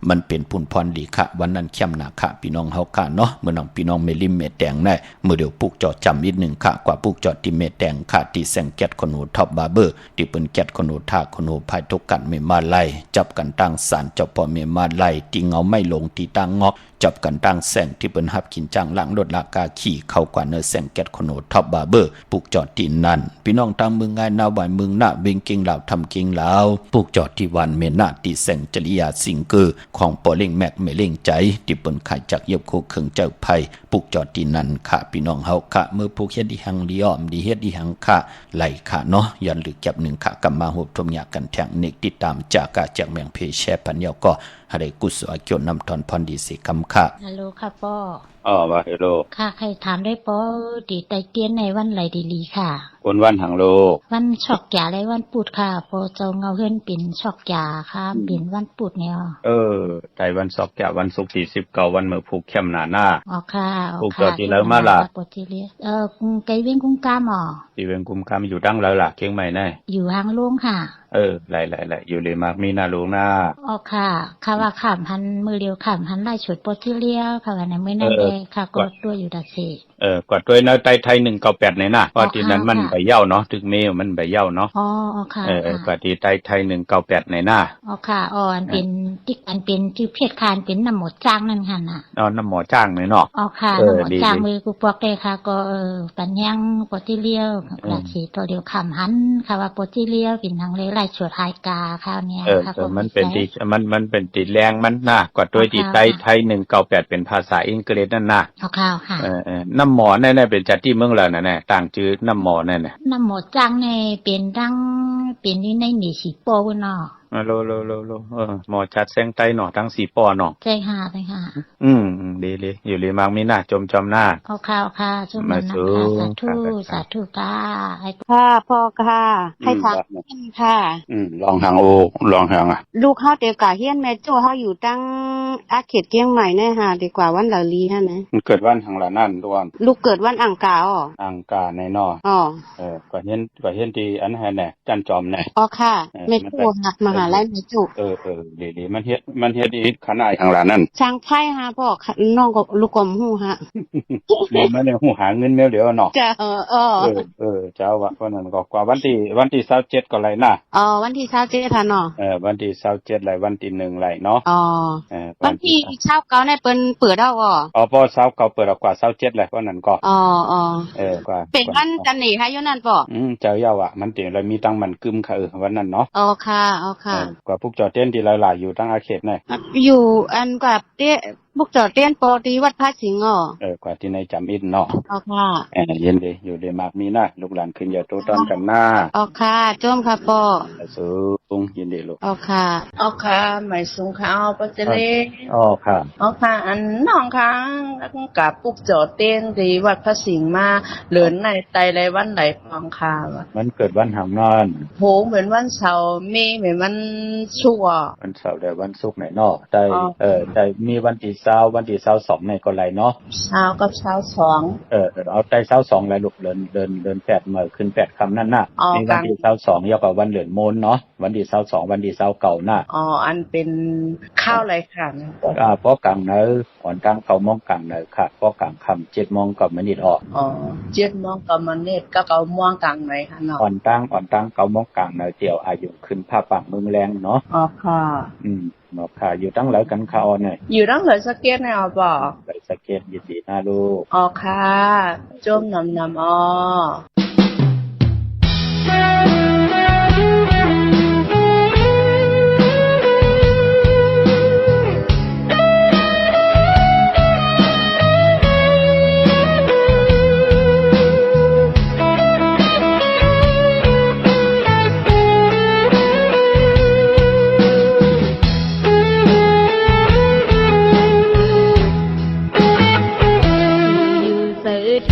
มันเป็นพุนพรดีค่ะวันนั้นเข้มหนาค่ะพี่น้องเฮาค่ะเนาะเมื่อน้องพี่น้องเมลิมเมแดงแน่เมื่อเดี๋ยวปุกจอดจำอีกหนึ่งค่ะกว่าปุกจอดที่เมแดงค่ะที่แสงแก๊สขนูท็อปบาร์เบอร์ที่เป็นแก๊สขนูท่าขนูภายทุกกันเมมาไล่จับกันตั้งสารเจ้าพ่อเมมาไล่ที่เงาไม่ลงที่ตั้งงอกจับกันตั้งแสงที่เป็นหับขินจังหลังลดราคาขี่เข้ากว่าเนื้อแสงแก๊สขนูท็อปบาร์เบอร์ปุกจอดที่นั่นพี่น้องตั้งเมืองง่ายนาวันเมืองหน้าเวงเก่งเหล่าทำเก่งเหล่าปุกจอดที่วันเมนาที่แสงจริยาสิงเกอร์ของปอเล่งแม็กเมเล่งใจที่เปิ้นขายจากเย็บโคเครื่องเจ้าไผ่ปุกจอดที่นั่นค่ะพี่น้องเฮาค่ะเมื่อผู้เฮ็ดดีหังดีอ้อมดีเฮ็ดดีหังค่ะไหลค่ะเนาะยันหรือเก็บหนึ่งค่ะกำมาหบทมยากันแทงเนกติดตามจากกาจากเมืองเพแชปัญญาก็ให้กุศลเกี่ยวนำทอนพรดีสิคำค่ะฮัลโหลค่ะป้อว่าฮัลโหลค่ะใครถามได้ป้อดีไตเตียนในวันไหลดีลีค่ะวันหังโลวันช็อกยาและวันปุดค่ะพอเจ้าเงาเฮือนเป็นช็อกยาค่ะเป็นวันปุดเนี่ยไตวันช็อกยาวันศุกร์ที่19วันเมื่อผูกเข้มหนาอ๋อค่ะผูกจอดที่แล้วมาล่ะปจิเลีไกเว้งกุ้งกามที่เว้งกุ้งกามอยู่ดังแล้วล่ะเคียงใหม่แน่อยู่หางโล่งค่ะ หลายอยู่เลยมากมีหน้าลูกหน้าอ๋อค่ะค่ะว่าขามพันมือเรียวขามพันไล่ฉุดโปรที่เลี้ยวค่ะว่าในมื้อนั้นเด้ค่ะก็ด้วยอยู่ดักสิกดด้วยในไทย198ในน่ะเพราะที่นั้นมันใบเหย้าเนาะถึงเมลมันใบเหย้าเนาะอ๋อค่ะกดที่ไทย198ในน่ะอ๋อค่ะอันเป็นที่อันเป็นชื่อเพศคานเป็นน้ำหมดจ้างนั่นค่ะน่ะน้ำหมอจ้างเลยเนาะอ๋อค่ะน้ำหมดจ้างมือกูปอกเลยค่ะก็ปัญญังโปรที่เลี้ยวราศีตัวเดียวขามหันค่ะว่าโปรที่เลี้ยวเป็นทางเลยไล่ฉุดหายกาค่ะเนี่ยค่ะก็มันเป็นที่มันเป็นติดแรงมันน่ะกดด้วยที่ไทย198เป็นภาษาอังกฤษนั่นน่ะค่ะน้ำหมอนั่นเป็นจัดที่เมืองเราน่ะต่างชื่อน้ำหมอนั่นน่ะน้ำหมอจังในเป็นดังเป็นนี่ในหนีสีโปเนาะโลหมอชัดแสงใต้เนาะทั้ง4ปอเนาะใจหาดีอยู่เลยมากมีหน้าจมหน้าค่ะชมมันสาธุค่ะพ่อค่ะให้ทางค่ะลองทางลองทางลูกเฮาเตียวกะเฮียนแม่โจ้เฮาอยู่ตั้งอาเขตเกียงใหม่แน่ค่ะดีกว่าวันเหล่าลีฮะนะเกิดวันทางละนั่นด้วยลูกเกิดวันอังคารอังคารในนอก็เห็นที่อันแห่แน่จันจอมแน่อ๋อค่ะแม่โจ้หักมหาลัยแม่โจ้ดีมันเฮ็ดอีกขนาดทางละนั่นช่างไพ่ฮะพ่อน้องกับลูกกลมฮู้ฮะมันเนี่ยฮู้หาเงินแมวเดี๋ยวเนาะจ้ะเจ้าว่าเพราะนั้นก็กว่าวันที่27ก็ไหลน่ะวันที่27ค่ะเนาะวันที่27ไหลวันที่1ไหลเนาะวันที่29เนี่ยเปิ้นเปิดเอาพอ29เปิดออกกว่า27เลยเพราะนั้นก็กว่าเป็นวันจันนี่ค่ะอยู่นั่นป่เจ้าเยามันติเรามีตังมันกึมค่ะวันนั้นเนาะค่ะกว่าพวกจอเต้นที่หลายๆอยู่ทั้งอาเขตน่ะอยู่อันกับเต้พวกจอเต้นปอตีวัดพระสิงห์กว่าที่ในจำอินเนาะค่ะเย็นดีอยู่ดีมากมีนะลูกหลานขึ้นอย่าโตต้อนกันหน้าค่ะจมค่ะพ่อสูงยินดีลูกค่ะหมายสูงค่ะปัจเจเลค่ะอันน้องค่ะกับพวกจอเต้นที่วัดพระสิงห์มาเหลือนในไตไรวันไหนพองค่ะมันเกิดวันหางนอนโหเหมือนวันเสาร์มีเหมือนวันศุกร์วันเสาร์แต่วันศุกร์ไหนเนาะได้มีวันที่22ในก็ไหลเนาะ20กับ22เอาใจ22ไหลลูกเดิน8มื้อขึ้น8ค่ำนั่นน่ะมีวันที่22ยาวกว่าวันเหลือนโมนเนาะวันที่22วันที่29น่ะอันเป็นข้าวอะไรค่ะเพราะกลางเนออ่อนกลาง9:00 นกลางเนอค่ะเพราะกลางค่ำ7:00 นกับมนิดออก7:00 นกับมนิดก็9:00 นกลางไหนค่ะเนาะอ่อนกลาง9:00 นกลางเนอเดี่ยวอายุขึ้นผ้าปากมือแรงเนาะค่ะหมอค่ะอยู่ตั้งหลายกันค่ะเนี่ยอยู่ตั้งหลายสเก็ตเนี่ยบ่สเก็ตยินดีนะลูกค่ะจมนำ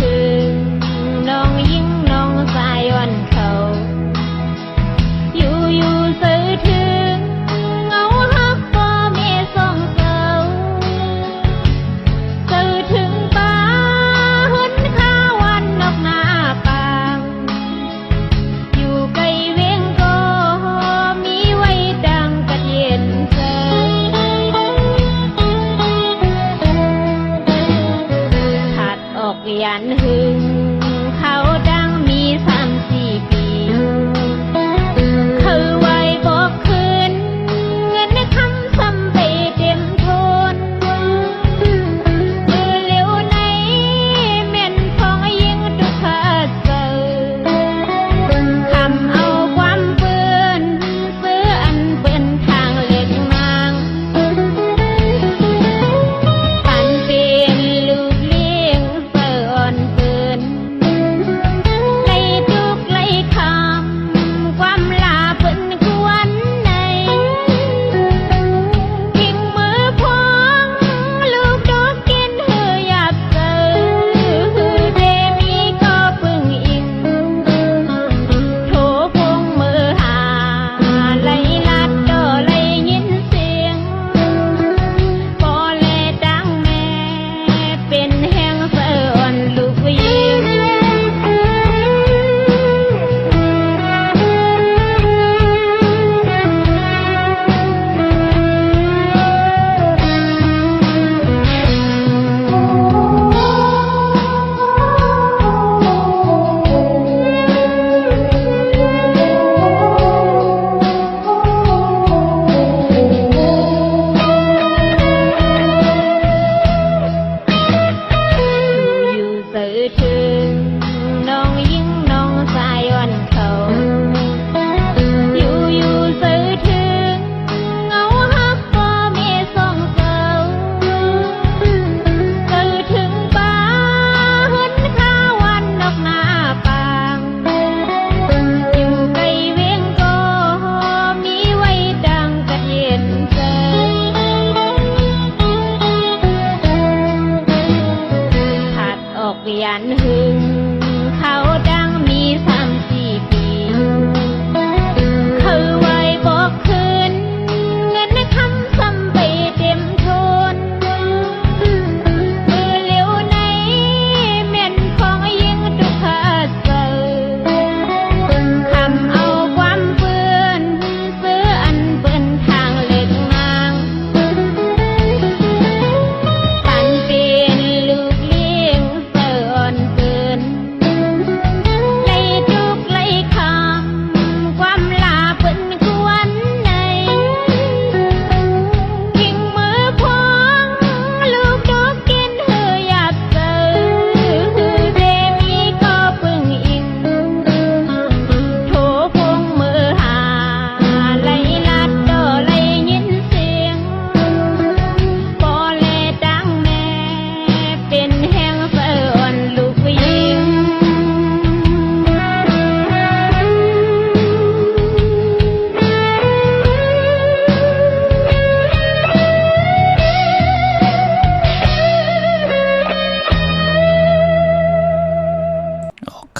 ถึงน้องยิ่ง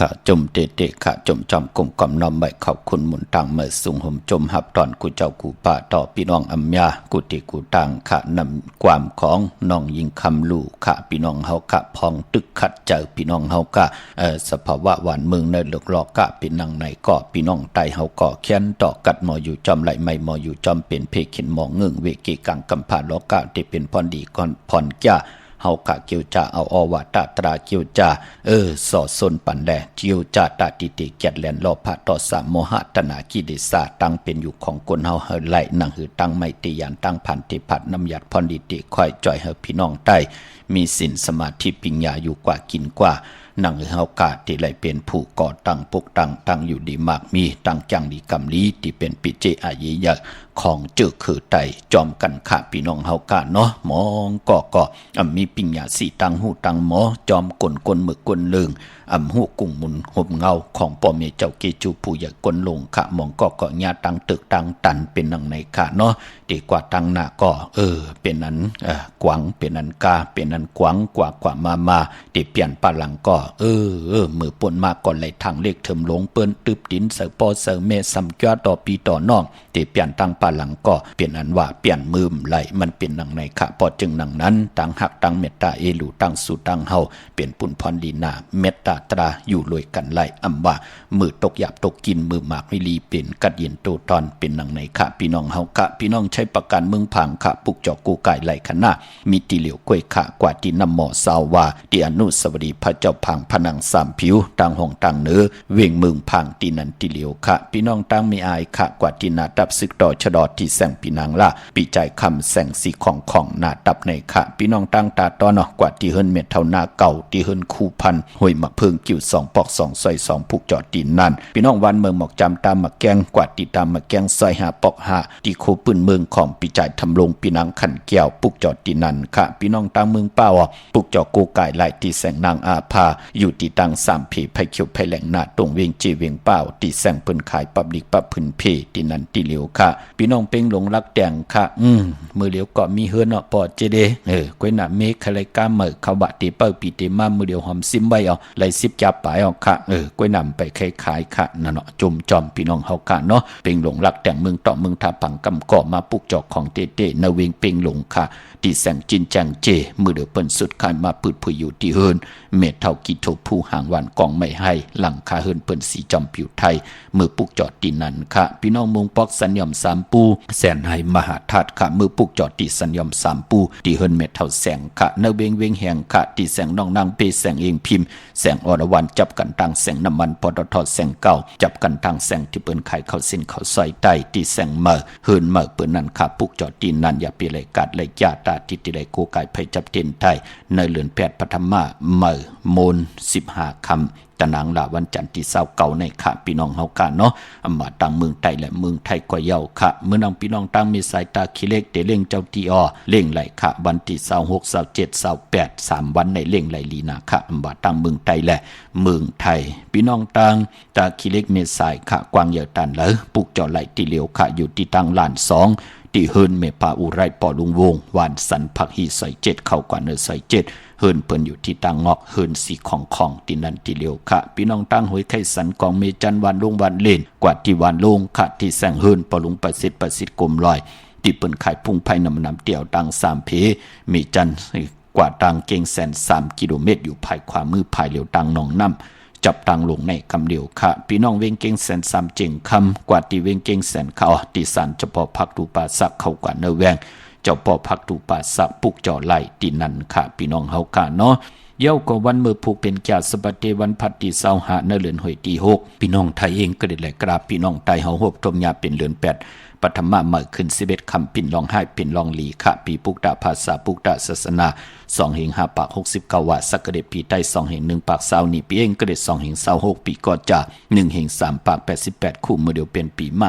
ข้าจมเตะข้าจมจอมกลมกล่อมน้อมใบขอบคุณหมุนตังเมื่อสูงห่มจมหับตอนกูเจ้ากูป่าต่อพี่น้องอัมยากูติกูตังข้านำความของน้องยิงคำลู่ข้าพี่น้องเฮาข้าพองตึกขัดเจอพี่น้องเฮาข้าสภาวะหวานเมืองในเลือกลอกกะเป็นนังในเกาะพี่น้องไตเฮาเกาะเขียนต่อกัดหมออยู่จอมไหลไม่หมออยู่จอมเป็นเพขินหมอเงึ่งเวกีกังกำผาลอกะที่เป็นพรดีก่อนพรจ้าเฮากะเกียวจ่าเอาอวาตาตราเกียวจ่าสอสนปันแลเกียวจ่าตาติติเกียดแลนโลภะต่อสามโมหะตนากิเลสาตั้งเป็นอยู่ของคนเฮาเฮาไหลนังหือตั้งไม่ติยานตั้งพันติพัดน้ำยัดพรดีติคอยจ่อยเฮาพี่น้องใต้มีศีลสมาธิปัญญาอยู่กว่ากินกว่านังเฮากาที่ไหลเป็นผู้ก่อตั้งปกตั้งอยู่ดีมากมีตั้งจังดีกำลีที่เป็นปิเจอายิยะของเจอคือไตจอมกันข้าพี่น้องเฮากาเนาะมองก็มีปิญญาสีตั้งหูตั้งหมอจอมกลมึกกลลึงหูกุ้งมุนห่มเงาของพ่อเมเจ้าเกจูผู้ใหญ่กลลงข้ามองก็ญาตั้งตึกตั้งตันเป็นนังในข้าเนาะดีกว่าตั้งหน้าก็เป็นนั้นกวางเป็นนั้นกาเป็นนั้นกวางกว่ามาที่เปลี่ยนปาลังก็มือป่นมาก่อนไหลทางเลขเถิมลงเปิ้นตึบดินเสือปอเสือเมซัมจ้าต่อปีต่อน้องที่เปลี่ยนตั้งปาลังก็เปลี่ยนอันว่าเปลี่ยนมือไหลมันเป็นนังในข้าพอจึงนังนั้นตั้งหักตั้งเมตตาเอลูตั้งสุตั้งเฮาเป็นปุ่นพรดีนาเมตตาตราอยู่รวยกันไหลว่ามือตกหยาบตกกินมือหมากไม่ลีเป็นกัดเย็นโตตอนเป็นนังในข้าพี่น้องเฮากะพี่น้องใช้ประกันเมืองผังข้าปุกจอกกูไก่ไหลขนามีตีเหลียวกล้วยข้ากว่าที่นำหมอสาวว่าที่อนุสาวรีย์พระเจ้าพังผนังสามผิวต่างห้องต่างเนื้อเวียงเมืองพังตีนันตีเหลียวข้าพี่น้องตั้งไม่อายข้ากว่าที่นาดับซึกต่อชะดอที่แสงพี่นางละปีใจคำแสงสีของนาดับในข้าพี่น้องตั้งตาตอนกว่าที่เฮิรนเม็ดเท่านาเก่าที่เฮิรนคู่พันห้วยหมักเพิงกิ่วสองปอกสองซอยสองผูกจอดตีนนั่นพี่น้องวันเมืองหมอกจำตามมาแกงกว่าที่ตามมาแกงซอยหาปอกหาที่โคปืนเมืองของปีใจทำลงพี่นางขันแก้วปุกจอดตีนันค่ะพี่น้องตั้งเมืองเป้าปุกจอดโกไก่ไหลที่แสงนางอาภาอยู่ที่ตั้งสามผีไผ่เขียวไผ่แหลงหน้าตรงเวียงจีเวียงเป้าที่แสงเปิ้นขายปับลิกปับพื้นเพที่นันที่เหลียวค่ะพี่น้องเป้งหลงรักแดงค่ะมือเหลียวก็มีเฮือนปอเจเดก้วยหน้าเมฆอะไรก้าเมื่อเขาบะตีเป้าปีเตมามือเดียวหอมซิมใบไหลซิบจับปลายค่ะก้วยนำไปขายค่ะนั่นจุ่มจอมพี่น้องเฮาค่ะเนาะเป้งหลงรักแดงเมืองต่อเมืองทาปังกำก่อมาปุกจอกของเตนเวงเป้งหลงค่ะที่แสงจินจังเจมือเดือเปิ้นสุดขายมาปืดผู้อยู่ที่เฮินเมทเท่ากิโทผู้ห่างวันกองไม่ให้หลังคาเฮินเปิ้นสีจอมผิวไทยมือปุกจอดตีนันค่ะพี่น้องมุงปอกสัญญอมสามปูแสนให้มหาธาตุค่ะมือปุกจอดตีสัญญอมสามปูที่เฮินเมทเท่าแสงค่ะเนเวงแห่งค่ะที่แสงน้องนางเปแสงเองพิมพ์แสงอรวรรณจับกันทางแสงน้ำมันปตทแสงเก่าจับกันทางแสงที่เปิ้นขายเข้าสิ้นเข้าซอยใต้ที่แสงเมื่อเฮินเมื่อเปิ้นนั้นค่ะปุกจอดตีนันอย่าไปเลยกัดเลยญาตาที่ติเลยโกไก่ไผจับเต็นไทยในเรือนแพทย์ปฐมมาเมื่อโมน15 คำตะนางลาวันจันทร์ที่29ในค่ะพี่น้องเฮากะเนาะมาตั้งเมืองไทยและเมืองไทยกว่าเยาค่ะเมื่อนำพี่น้องตั้งมีสายตาขี้เล็กเตเล่งเจ้าตีอเล่งไหลค่ะวันที่26 27 28 3วันในเล่งไหลลีนาค่ะมาตั้งเมืองไทยและเมืองไทยพี่น้องตั้งตาขี้เล็กเมสายค่ะกวางเหยาตันเลยปุกเจาะไหลที่เหลียวค่ะอยู่ที่ตั้งลาน2ที่เฮินเมปาอุไรปอลุงวงวานสันผักฮีใส่7เข้ากว่าเนื้อใส่7เฮินเปิ้นอยู่ที่ตังงอกเฮินสีของที่นันที่เลียวค่ะพี่น้องตั้งหวยไข่สันกองเมจันวันลงวันเล่นกว่าที่วันลงค่ะที่แสงเฮินปอลุงประสิทธิ์กลมลอยที่เปิ้นขายพุ่งไผ่นำเตี่ยวตัง3เพเมจันกว่าตังเก่งแสน3 กิโลเมตรอยู่ภายขวามือภายเหลียวตังหนองน้ำจับตังลงในคำเดียวค่ะพี่น้องเวงเก่งแสน3เจงคำกว่าที่เวงเก่งแสนเขาที่สันเฉพาะพักดูปาสักเข้ากว่าเนแวงเจ้าพ่อพักดูปาสักปุกจ่อไหลตีนันค่ะพี่น้องเฮากะเนาะเย้าก็วันมือผูกเป็นแก่สบัดเดวันพัดที่25ในเดือนหอยที่6พี่น้องไทยเองก็ได้แลกราบพี่น้องไทยเฮา6ตมยาเป็นเดือน8ปฐมะเมื่อขึ้น11คำปิ่นลองให้ปิ่นลองหลีค่ะปีปุกดาภาษาปุกดาศาสนา2เหง5ปาก69ว่าสักเดปีใต้2เหง1ปาก20นี่ปีเองก็ได้2เหง26ปีก็จะ1เหง3ปาก88คู่มือเดียวเป็นปีมา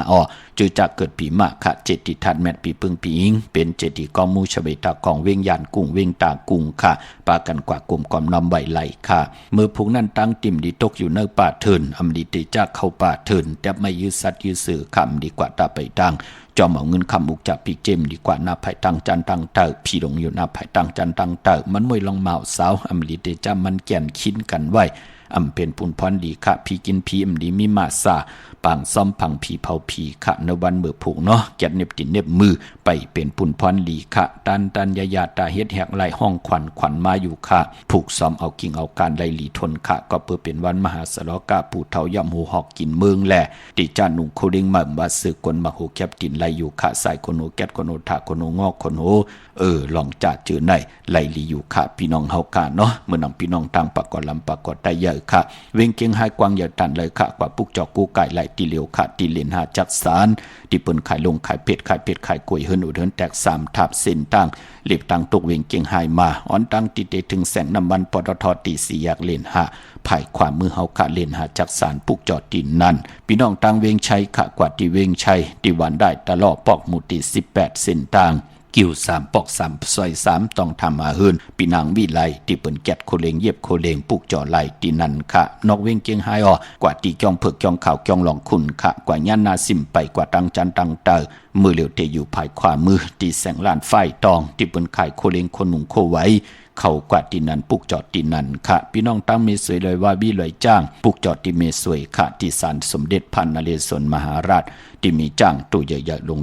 จือจากเกิดปีมะค่ะเจติทัดแมทปีปึงปีอิงเป็นเจติกองมูชเวตากองเวียงยานกุ้งเวียงตากุ้งค่ะปากันกว่ากลมกอมนำใบไหลค่ะมือผูกนั้นตั้งติ่มดีตกอยู่ในป่าเถินอำดีเตจากเข้าป่าเถินแต่ไม่ยืดสัตว์ยืดสื่อคำดีกว่าตาไปตั้งจอมเอาเงินคำอุกจับปีเจมดีกว่าหน้าไผ่ตังจันตังเต่าพี่ลงอยู่หน้าไผ่ตังจันตังเต่ามันมวยลองเมาสาวอำดีเตจามันแก่นคินกันไว้ เป็นปุนพรดีค่ะพี่กินพี่ดีมีมาซาปางซ่อมพังผีเผาผีค่ะในวันเมื่อผูกเนาะแกดเน็บตินเน็บมือไปเป็นปุนพรดีค่ะตันยาตาเฮ็ดแหกไหลห้องขวัญมาอยู่ค่ะผูกซ้อมเอากิ่งเอาการไล่หลีทนค่ะก็เพื่อเป็นวันมหาสลกาผู้เฒ่าย่ำหูหอกกินเมืองแหละติจานุ่งโคเด้งมาบาสึกคนมาโหแคบตินไล่อยู่ค่ะใส่คนโหแกดคนโหถาคนโหงอกคนโหลองจ่าเจอในไล่หลีอยู่ค่ะพี่น้องเฮากาเนาะเมื่อนำพี่น้องทางปากกอลำปากกอได้เยอะค่ะเวงเกียงหายกวางอย่าตันเลยค่ะกว่าปุกจอกกูไก่ไล่ตีเหลียวค่ะตีเลนหาจักสารที่เปิ้นขายลงขายเป็ดขายกล้วยเฮิรนอุดเฮิรนแตก3ทับเส้นตั้งเล็บตั้งตกเวงเกียงหายมาอ่อนตั้งติดถึงแสงน้ำมันปตทตี4แยกเลนหาภายขวามือเฮาค่ะเลนหาจักสารปุกจอดดินนั่นพี่น้องตังเวงชัยค่ะกว่าที่เวงชัยที่วันได้ตลอดปอกหมุติ18เส้นตั้งกิ่ว3ปอก3ซอย3ต้องทำมาเฮิรนปีนางวิไลที่เปิ้นแกดโคเลงเย็บโคเลงปุกจ่อไหลตีนันค่ะนอกเวงเกียงไฮกว่าตีจ้องเผือกจ้องขาวจ้องหลองคุณค่ะกว่าย่านนาซิมไปกว่าตังจันตังเตอมือเหลียวเตอยู่ภายขวามือตีแสงลานไฟตองที่เปิ้นขายโคเลงคนหนุ่งโคไว้เข้ากว่าตีนันปุกจอดตีนันค่ะพี่น้องตั้งเมสวยเลยว่าวิลอยจ้างปุกจอดตีเมสวยค่ะที่ศาลสมเด็จพันนเรศวรมหาราชที่มีจ้างตัวใหญ่ๆลง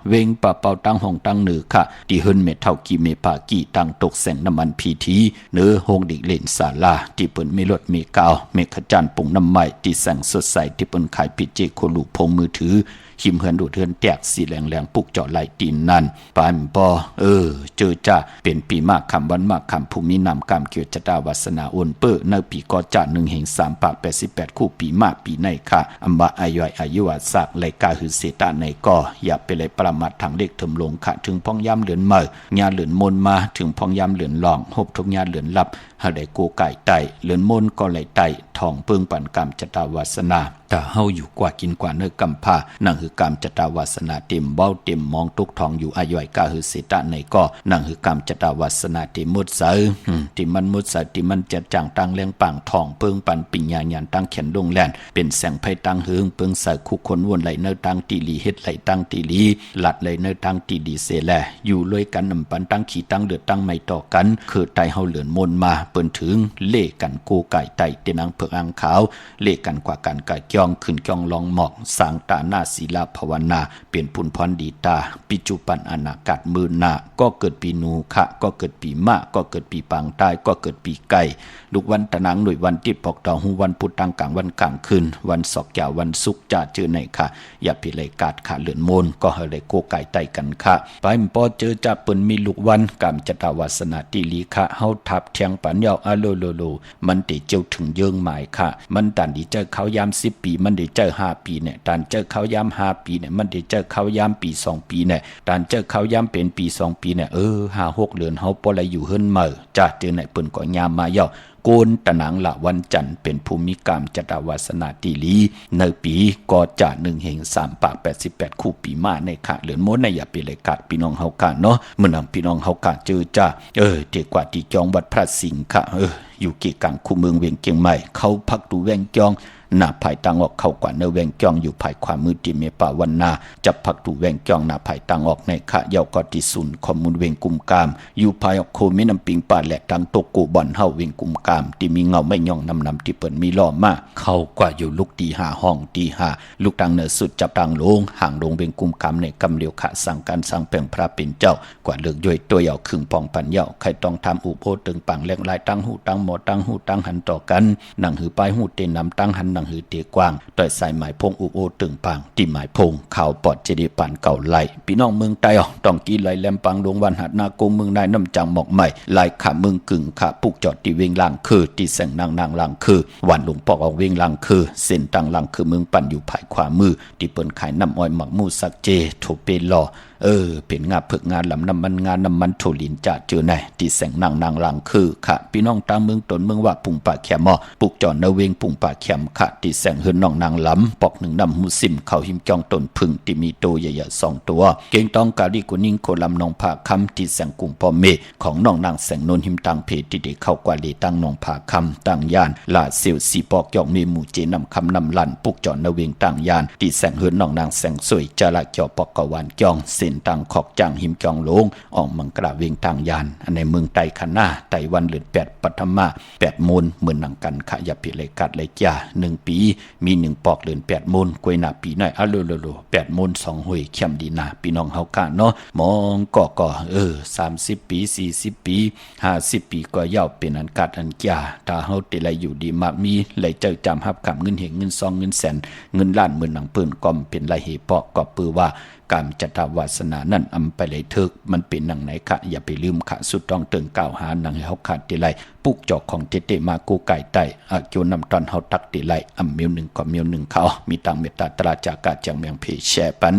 เวงปะเป่าตั้งห้องตั้งเหนือค่ะที่เฮิรนเมเท่ากีเมปากีตั้งตกแสงน้ำมันพีทีเนื้อโฮงดิกเล่นศาลาที่เปิ้นมีรถมีกาวเมฆจันทร์ปุ่งน้ำใหม่ที่แสงสดใสที่เปิ้นขายปิเจโคลูพงมือถือหิมเหินดูดเหินแตกสีแหลงปุกเจาะไหลตีนนั่นปานปอเจอจ้าเป็นปีมากคำวันมากคำภูมินำกรรมเกียวจตาวาสนาโอนเปิ้ในปีกอจ่า1แห่ง3ปาก88คู่ปีมากปีในค่ะอัมบะอายุวาสักไหลกาหือเสตาในก็อย่าไปเลยประมาททางเด็กเถิมลงค่ะถึงพองย่ำเหลือนเมื่องานเหลือนมนมาถึงพองย่ำเหลือนหลองหบทุกงานเหลือนลับหาได้กูไก่ไตเหลือนมนก็ไหลไตทองเปิงปันกรรมจตาวาสนาแต่เฮาอยู่กว่ากินกว่าเนื้อกำพานั่นคือกรรมจตาวาสนาเต็มเบ้าเต็มมองทุกทองอยู่อายุกาหือเสตาในก็นั่นคือกรรมจตาวาสนาเต็มมุดเสอที่มันมุดเสอที่มันจะจางตังแรงปังทองเปิงปันปิญญาญาณตั้งเขียนลงแลนเป็นแสงไพตั้งเฮืองเปิงใส่คุกคนวนไหลเนื้อตั้งตีลีเฮ็ดไหลตั้งตีลีหลัดไหลเนื้อตั้งตีดีเสแลอยู่ลอยกันนำปันตั้งขี่ตั้งเดือดตั้งไม่ต่อกันคือไตเฮาเหลือนมนมาเปิ้นถึงเล่กันกูไก่ไตเตนังเผือกอ่างขาวเล่กันกว่ากันกะจ้องขึ้นจ้องลองหมอกสางตาหน้าศีลาภาวนาเปลี่ยนพุนพรดีตาปิจุปันอนาคตมือหน้าก็เกิดปีนูคะก็เกิดปีมะก็เกิดปีปางใต้ก็เกิดปีไก่ลูกวันตะนังหน่วยวันติดปอกต่อหูวันพุธตั้งกลางวันกลางคืนวันศอกแก้ววันศุกร์จ่าเจอไหนค่ะอย่าพิเลยกาดขาเหลือนโมนก็เฮเลยโกไก่ไตกันค่ะไปปอเจอจ่าเปิ้นมีลูกวันกรรมจตาวาสนาติลีค่ะเฮาทับเทียงปัญญาอะโลมันได้เจ้าถึงเยิงหมายค่ะมันตันดีเจอเขายาม10ปีมันได้เจอ5ปีเนี่ยตันเจอเขายาม5ปีเนี่ยมันได้เจอเขายามปี2ปีเนี่ยตันเจอเขายามเป็นปี2ปีเนี่ย5-6เดือนเฮาบ่ได้อยู่เฮิรนเมอจ้าเจอไหนเปิ้นก็ยามมาย่อโกนตะหนังละวันจันทร์เป็นภูมิกรรมจตาวาสนาติลีในปีก็จะ1แห่ง3ปาก88คู่ปีมาในค่ะเหลือนโมนในอย่าไปเลยกัดพี่น้องเฮากันเนาะเมื่อนำพี่น้องเฮากันเจอจ้าเด็กกว่าที่จองวัดพระสิงห์ค่ะอยู่เกกังคู่เมืองเวียงเกียงใหม่เขาพักดูแวงจองหน้าภายตังออกเข้ากว่าเนแวงจองอยู่ภายความมือติเมปาวันนาจับพักดูแวงจองหน้าภายตังออกในขะเยาก็ที่ศูนย์ข้อมูลเวงกุมกามอยู่ภายออกโคมิน้ำปิงป่าแหลกตังตกกูบ่อนเฮาเวงกุมกามที่มีเงาไม่ย่องนำที่เปิ้นมีล้อมาเข้ากว่าอยู่ลูกตี5ห้องตี5ลูกตังเหนือสุดจับตังลงห่างลงเวงกุมกามในกำเลียวขะสั่งการสั่งแปลงพระเป็นเจ้ากว่าเลือกย่อยตัวเยาครึ่งปองปันเยาใครต้องทำอุโพตึงปังแรงลายตั้งหูตั้งหมอตั้งหูตั้งหันต่อกันหนังหือปลายหูเตนำตั้งหันหนังหือเตกว้างต่อยสายหมายพงอุโอตึงปังที่หมายพงข่าวปอดเจดีปันเก่าไหลพี่น้องเมืองใต้ต้องกีไหลแหลมปังดวงวันหัดนาโกงเมืองนายน้ำจังหมอกใหม่ลายขาเมืองกึ่งขาปุกจอดที่เวงลังคือที่แสงนางลังคือวันหลวงปอกออกเวงลังคือเส้นตังลังคือเมืองปั่นอยู่ภายขวามือที่เปิ้นขายน้ำอ้อยหมักมูสักเจโถเปลอเป็นงาเผือกงานลำน้ำมันโถลินจ่าเจอไหนที่แสงนางลังคือค่ะพี่น้องตามเมืองตนเมืองว่าปุ่งป่าแขมปุกจอดเนเวงปุ่งป่าแขมค่ะ ะติแสงเฮือนน้องนางล้ำปอกหนึ่งนำหูซิมเข้าหิมจองต้นพึ่งที่มีโตใหญ่ๆ2ตัวเก่งต้องกาลีกุนิ่งโคลำนองผาคำที่แสงกุ่งปอมเมของน้องนางแสงนนหิมตังเพที่ได้เข้ากว่าลีตั้งนองผาคำตั้งยานลาเซียวสีปอกยองมีหมู่เจนำคำนำลันปุกจอนนเวงตั้งยานที่แสงเฮือนน้องนางแสงสวยจาละจอปอกกวานจองเส้นตังขอกจางหิมจองลงออกมังกระเวงตั้งยานอันในเมืองไต้คณาไต้วันเลือน8ปัทมา8มูลเหมือนนังกันขยะพิเลกัดเลยจ้า1ปีมี1ปอกเลือน8มูลกวยหน้าปีน้อยอะโล8มูล2หวยเข้มดีนาพี่น้องเฮากะเนาะมองก่อ30ปี40ปี50ปีก็ยาวเป็นอันกัดอันจ้าถ้าเฮาติไลอยู่ดีมากมีเลยเจ้าจำรับคำเงินเหงเงินซองเงินแสนเงินล้านหมื่นหนังปืนก็เป็นไรเหปอกก็ปือว่าการจัตวาสนานั่นอำไปเลยทึกมันเป็นหนังไหนคะอย่าไปลืมค่ะสุดต้องเติงกล่าวหาหนังเฮาขาดติไลปุกจอกของเตมากูไก่ไตอาโจนำตอนเฮาตักติไลอำเมียวหนึ่งก็เมียวหนึ่งเขามีตังเมตตาตราจากาจังเมียงเพแชปัน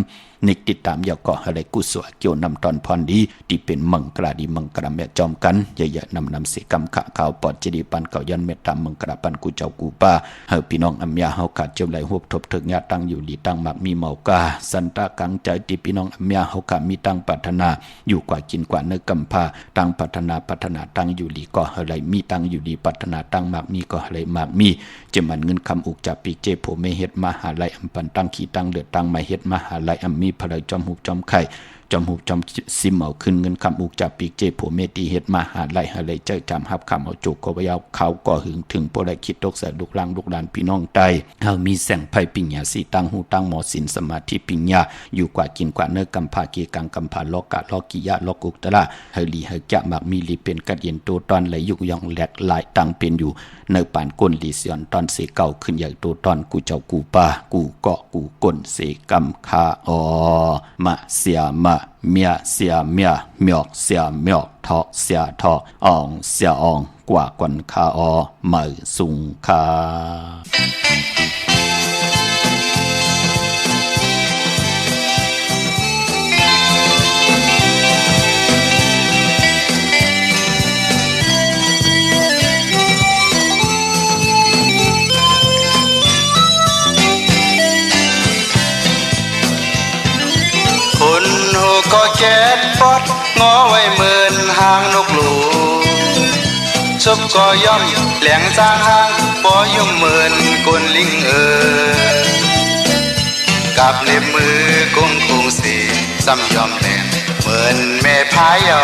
นิกติดตามยาวก็อะไรกุศลเกี่ยวนำตอนพรดีที่เป็นมังกราดีมังกราแม่จอมกันอย่านำเสกรรมขะข่าวปอดจดีปันเก่ายันเมตตามังกราปันกูเจ้ากูป้าเฮาพี่น้องอัมยาเฮาขาดเจ้าไหลหบทบถึงญาตั้งอยู่ดีตั้งมักมีเมากาสันตะกังใจที่พี่น้องอัมยาเฮาขามีตั้งปรารถนาอยู่กว่ากินกว่าเนื้อกำพาตั้งปรารถนาตั้งอยู่ดีก็อะไรมีตั้งอยู่ดีปรารถนาตั้งมักมีก็อะไรมักมีจะมันเงินคำอุกจับปีเจโผเมเฮ็ดมหาลัยอัมปันตั้งขี้ตั้งเลือดตั้งมาเฮ็ดมหาลัยอัมมีพลายจอมหุบจอมไข่จอมหุบจอมซิมเอาขึ้นเงินคำอุกจับปีเจโผเมตีเฮ็ดมหาลัยอะไรเจ้าจำฮับคำเอาจุกก็ไปเอาเขาก็หึงถึงโพได้คิดตกใส่ลูกหลานพี่น้องใต้เฮามีแสงไพ่ปิญญาสีตั้งหูตั้งหมอศีลสมาธิปิญญาอยู่กว่ากินกว่าเนื้อกำพาเกกังกำพาลอกะลอกิยะลอกุกตะละเฮลีเฮจะมักมีลีเป็นกัดเย็นตัวตอนไหลยุกยองแหลกลายตั้งเป็นอยู่ในป่านก้นลีเสียนตอนเสเก่าขึ้นใหญ่ตัวตอนกูเจ้ากูป่ากูเกาะกูก้นเสกำคาอมะเสียมะเมียเสียเมียเมียกเสียเมียกทอเสียทออ่องเสียอ่องกว่ากวนคาอเหมยสุงคาคุณหูก็แก๊สปอดงอไว้หมื่นหางนกหลูชุบก็ย่อมแหลงจางหางปอยุ่มหมื่นกุนลิงกับเล็บมือกุ้งกุ้งสีซ้ำยอมแหลงเหมือนแม่พายเอา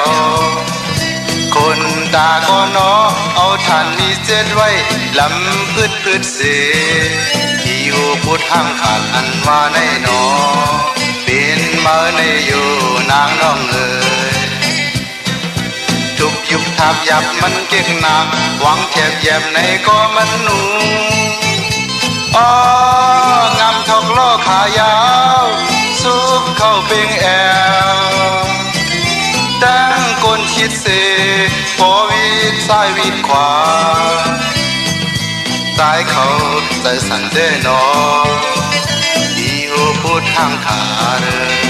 คนตาก็นอเอาท่านมีเจ็ดไว้ลำพืชเสียที่หูพูดห้ามขาดอันว่าในนอเป็นมาในอยู่นางน้องทุกยุบทับยับมันเก่งหนักหวังแคบแยบในก็มันหนูงามทอกล้อขายาวซุกเข้าเป่งแอวตั้งก้นคิดเสพอวิดซ้ายวิดขวาตายเขาใจสั่นเด้นอพูดทางขาเรือ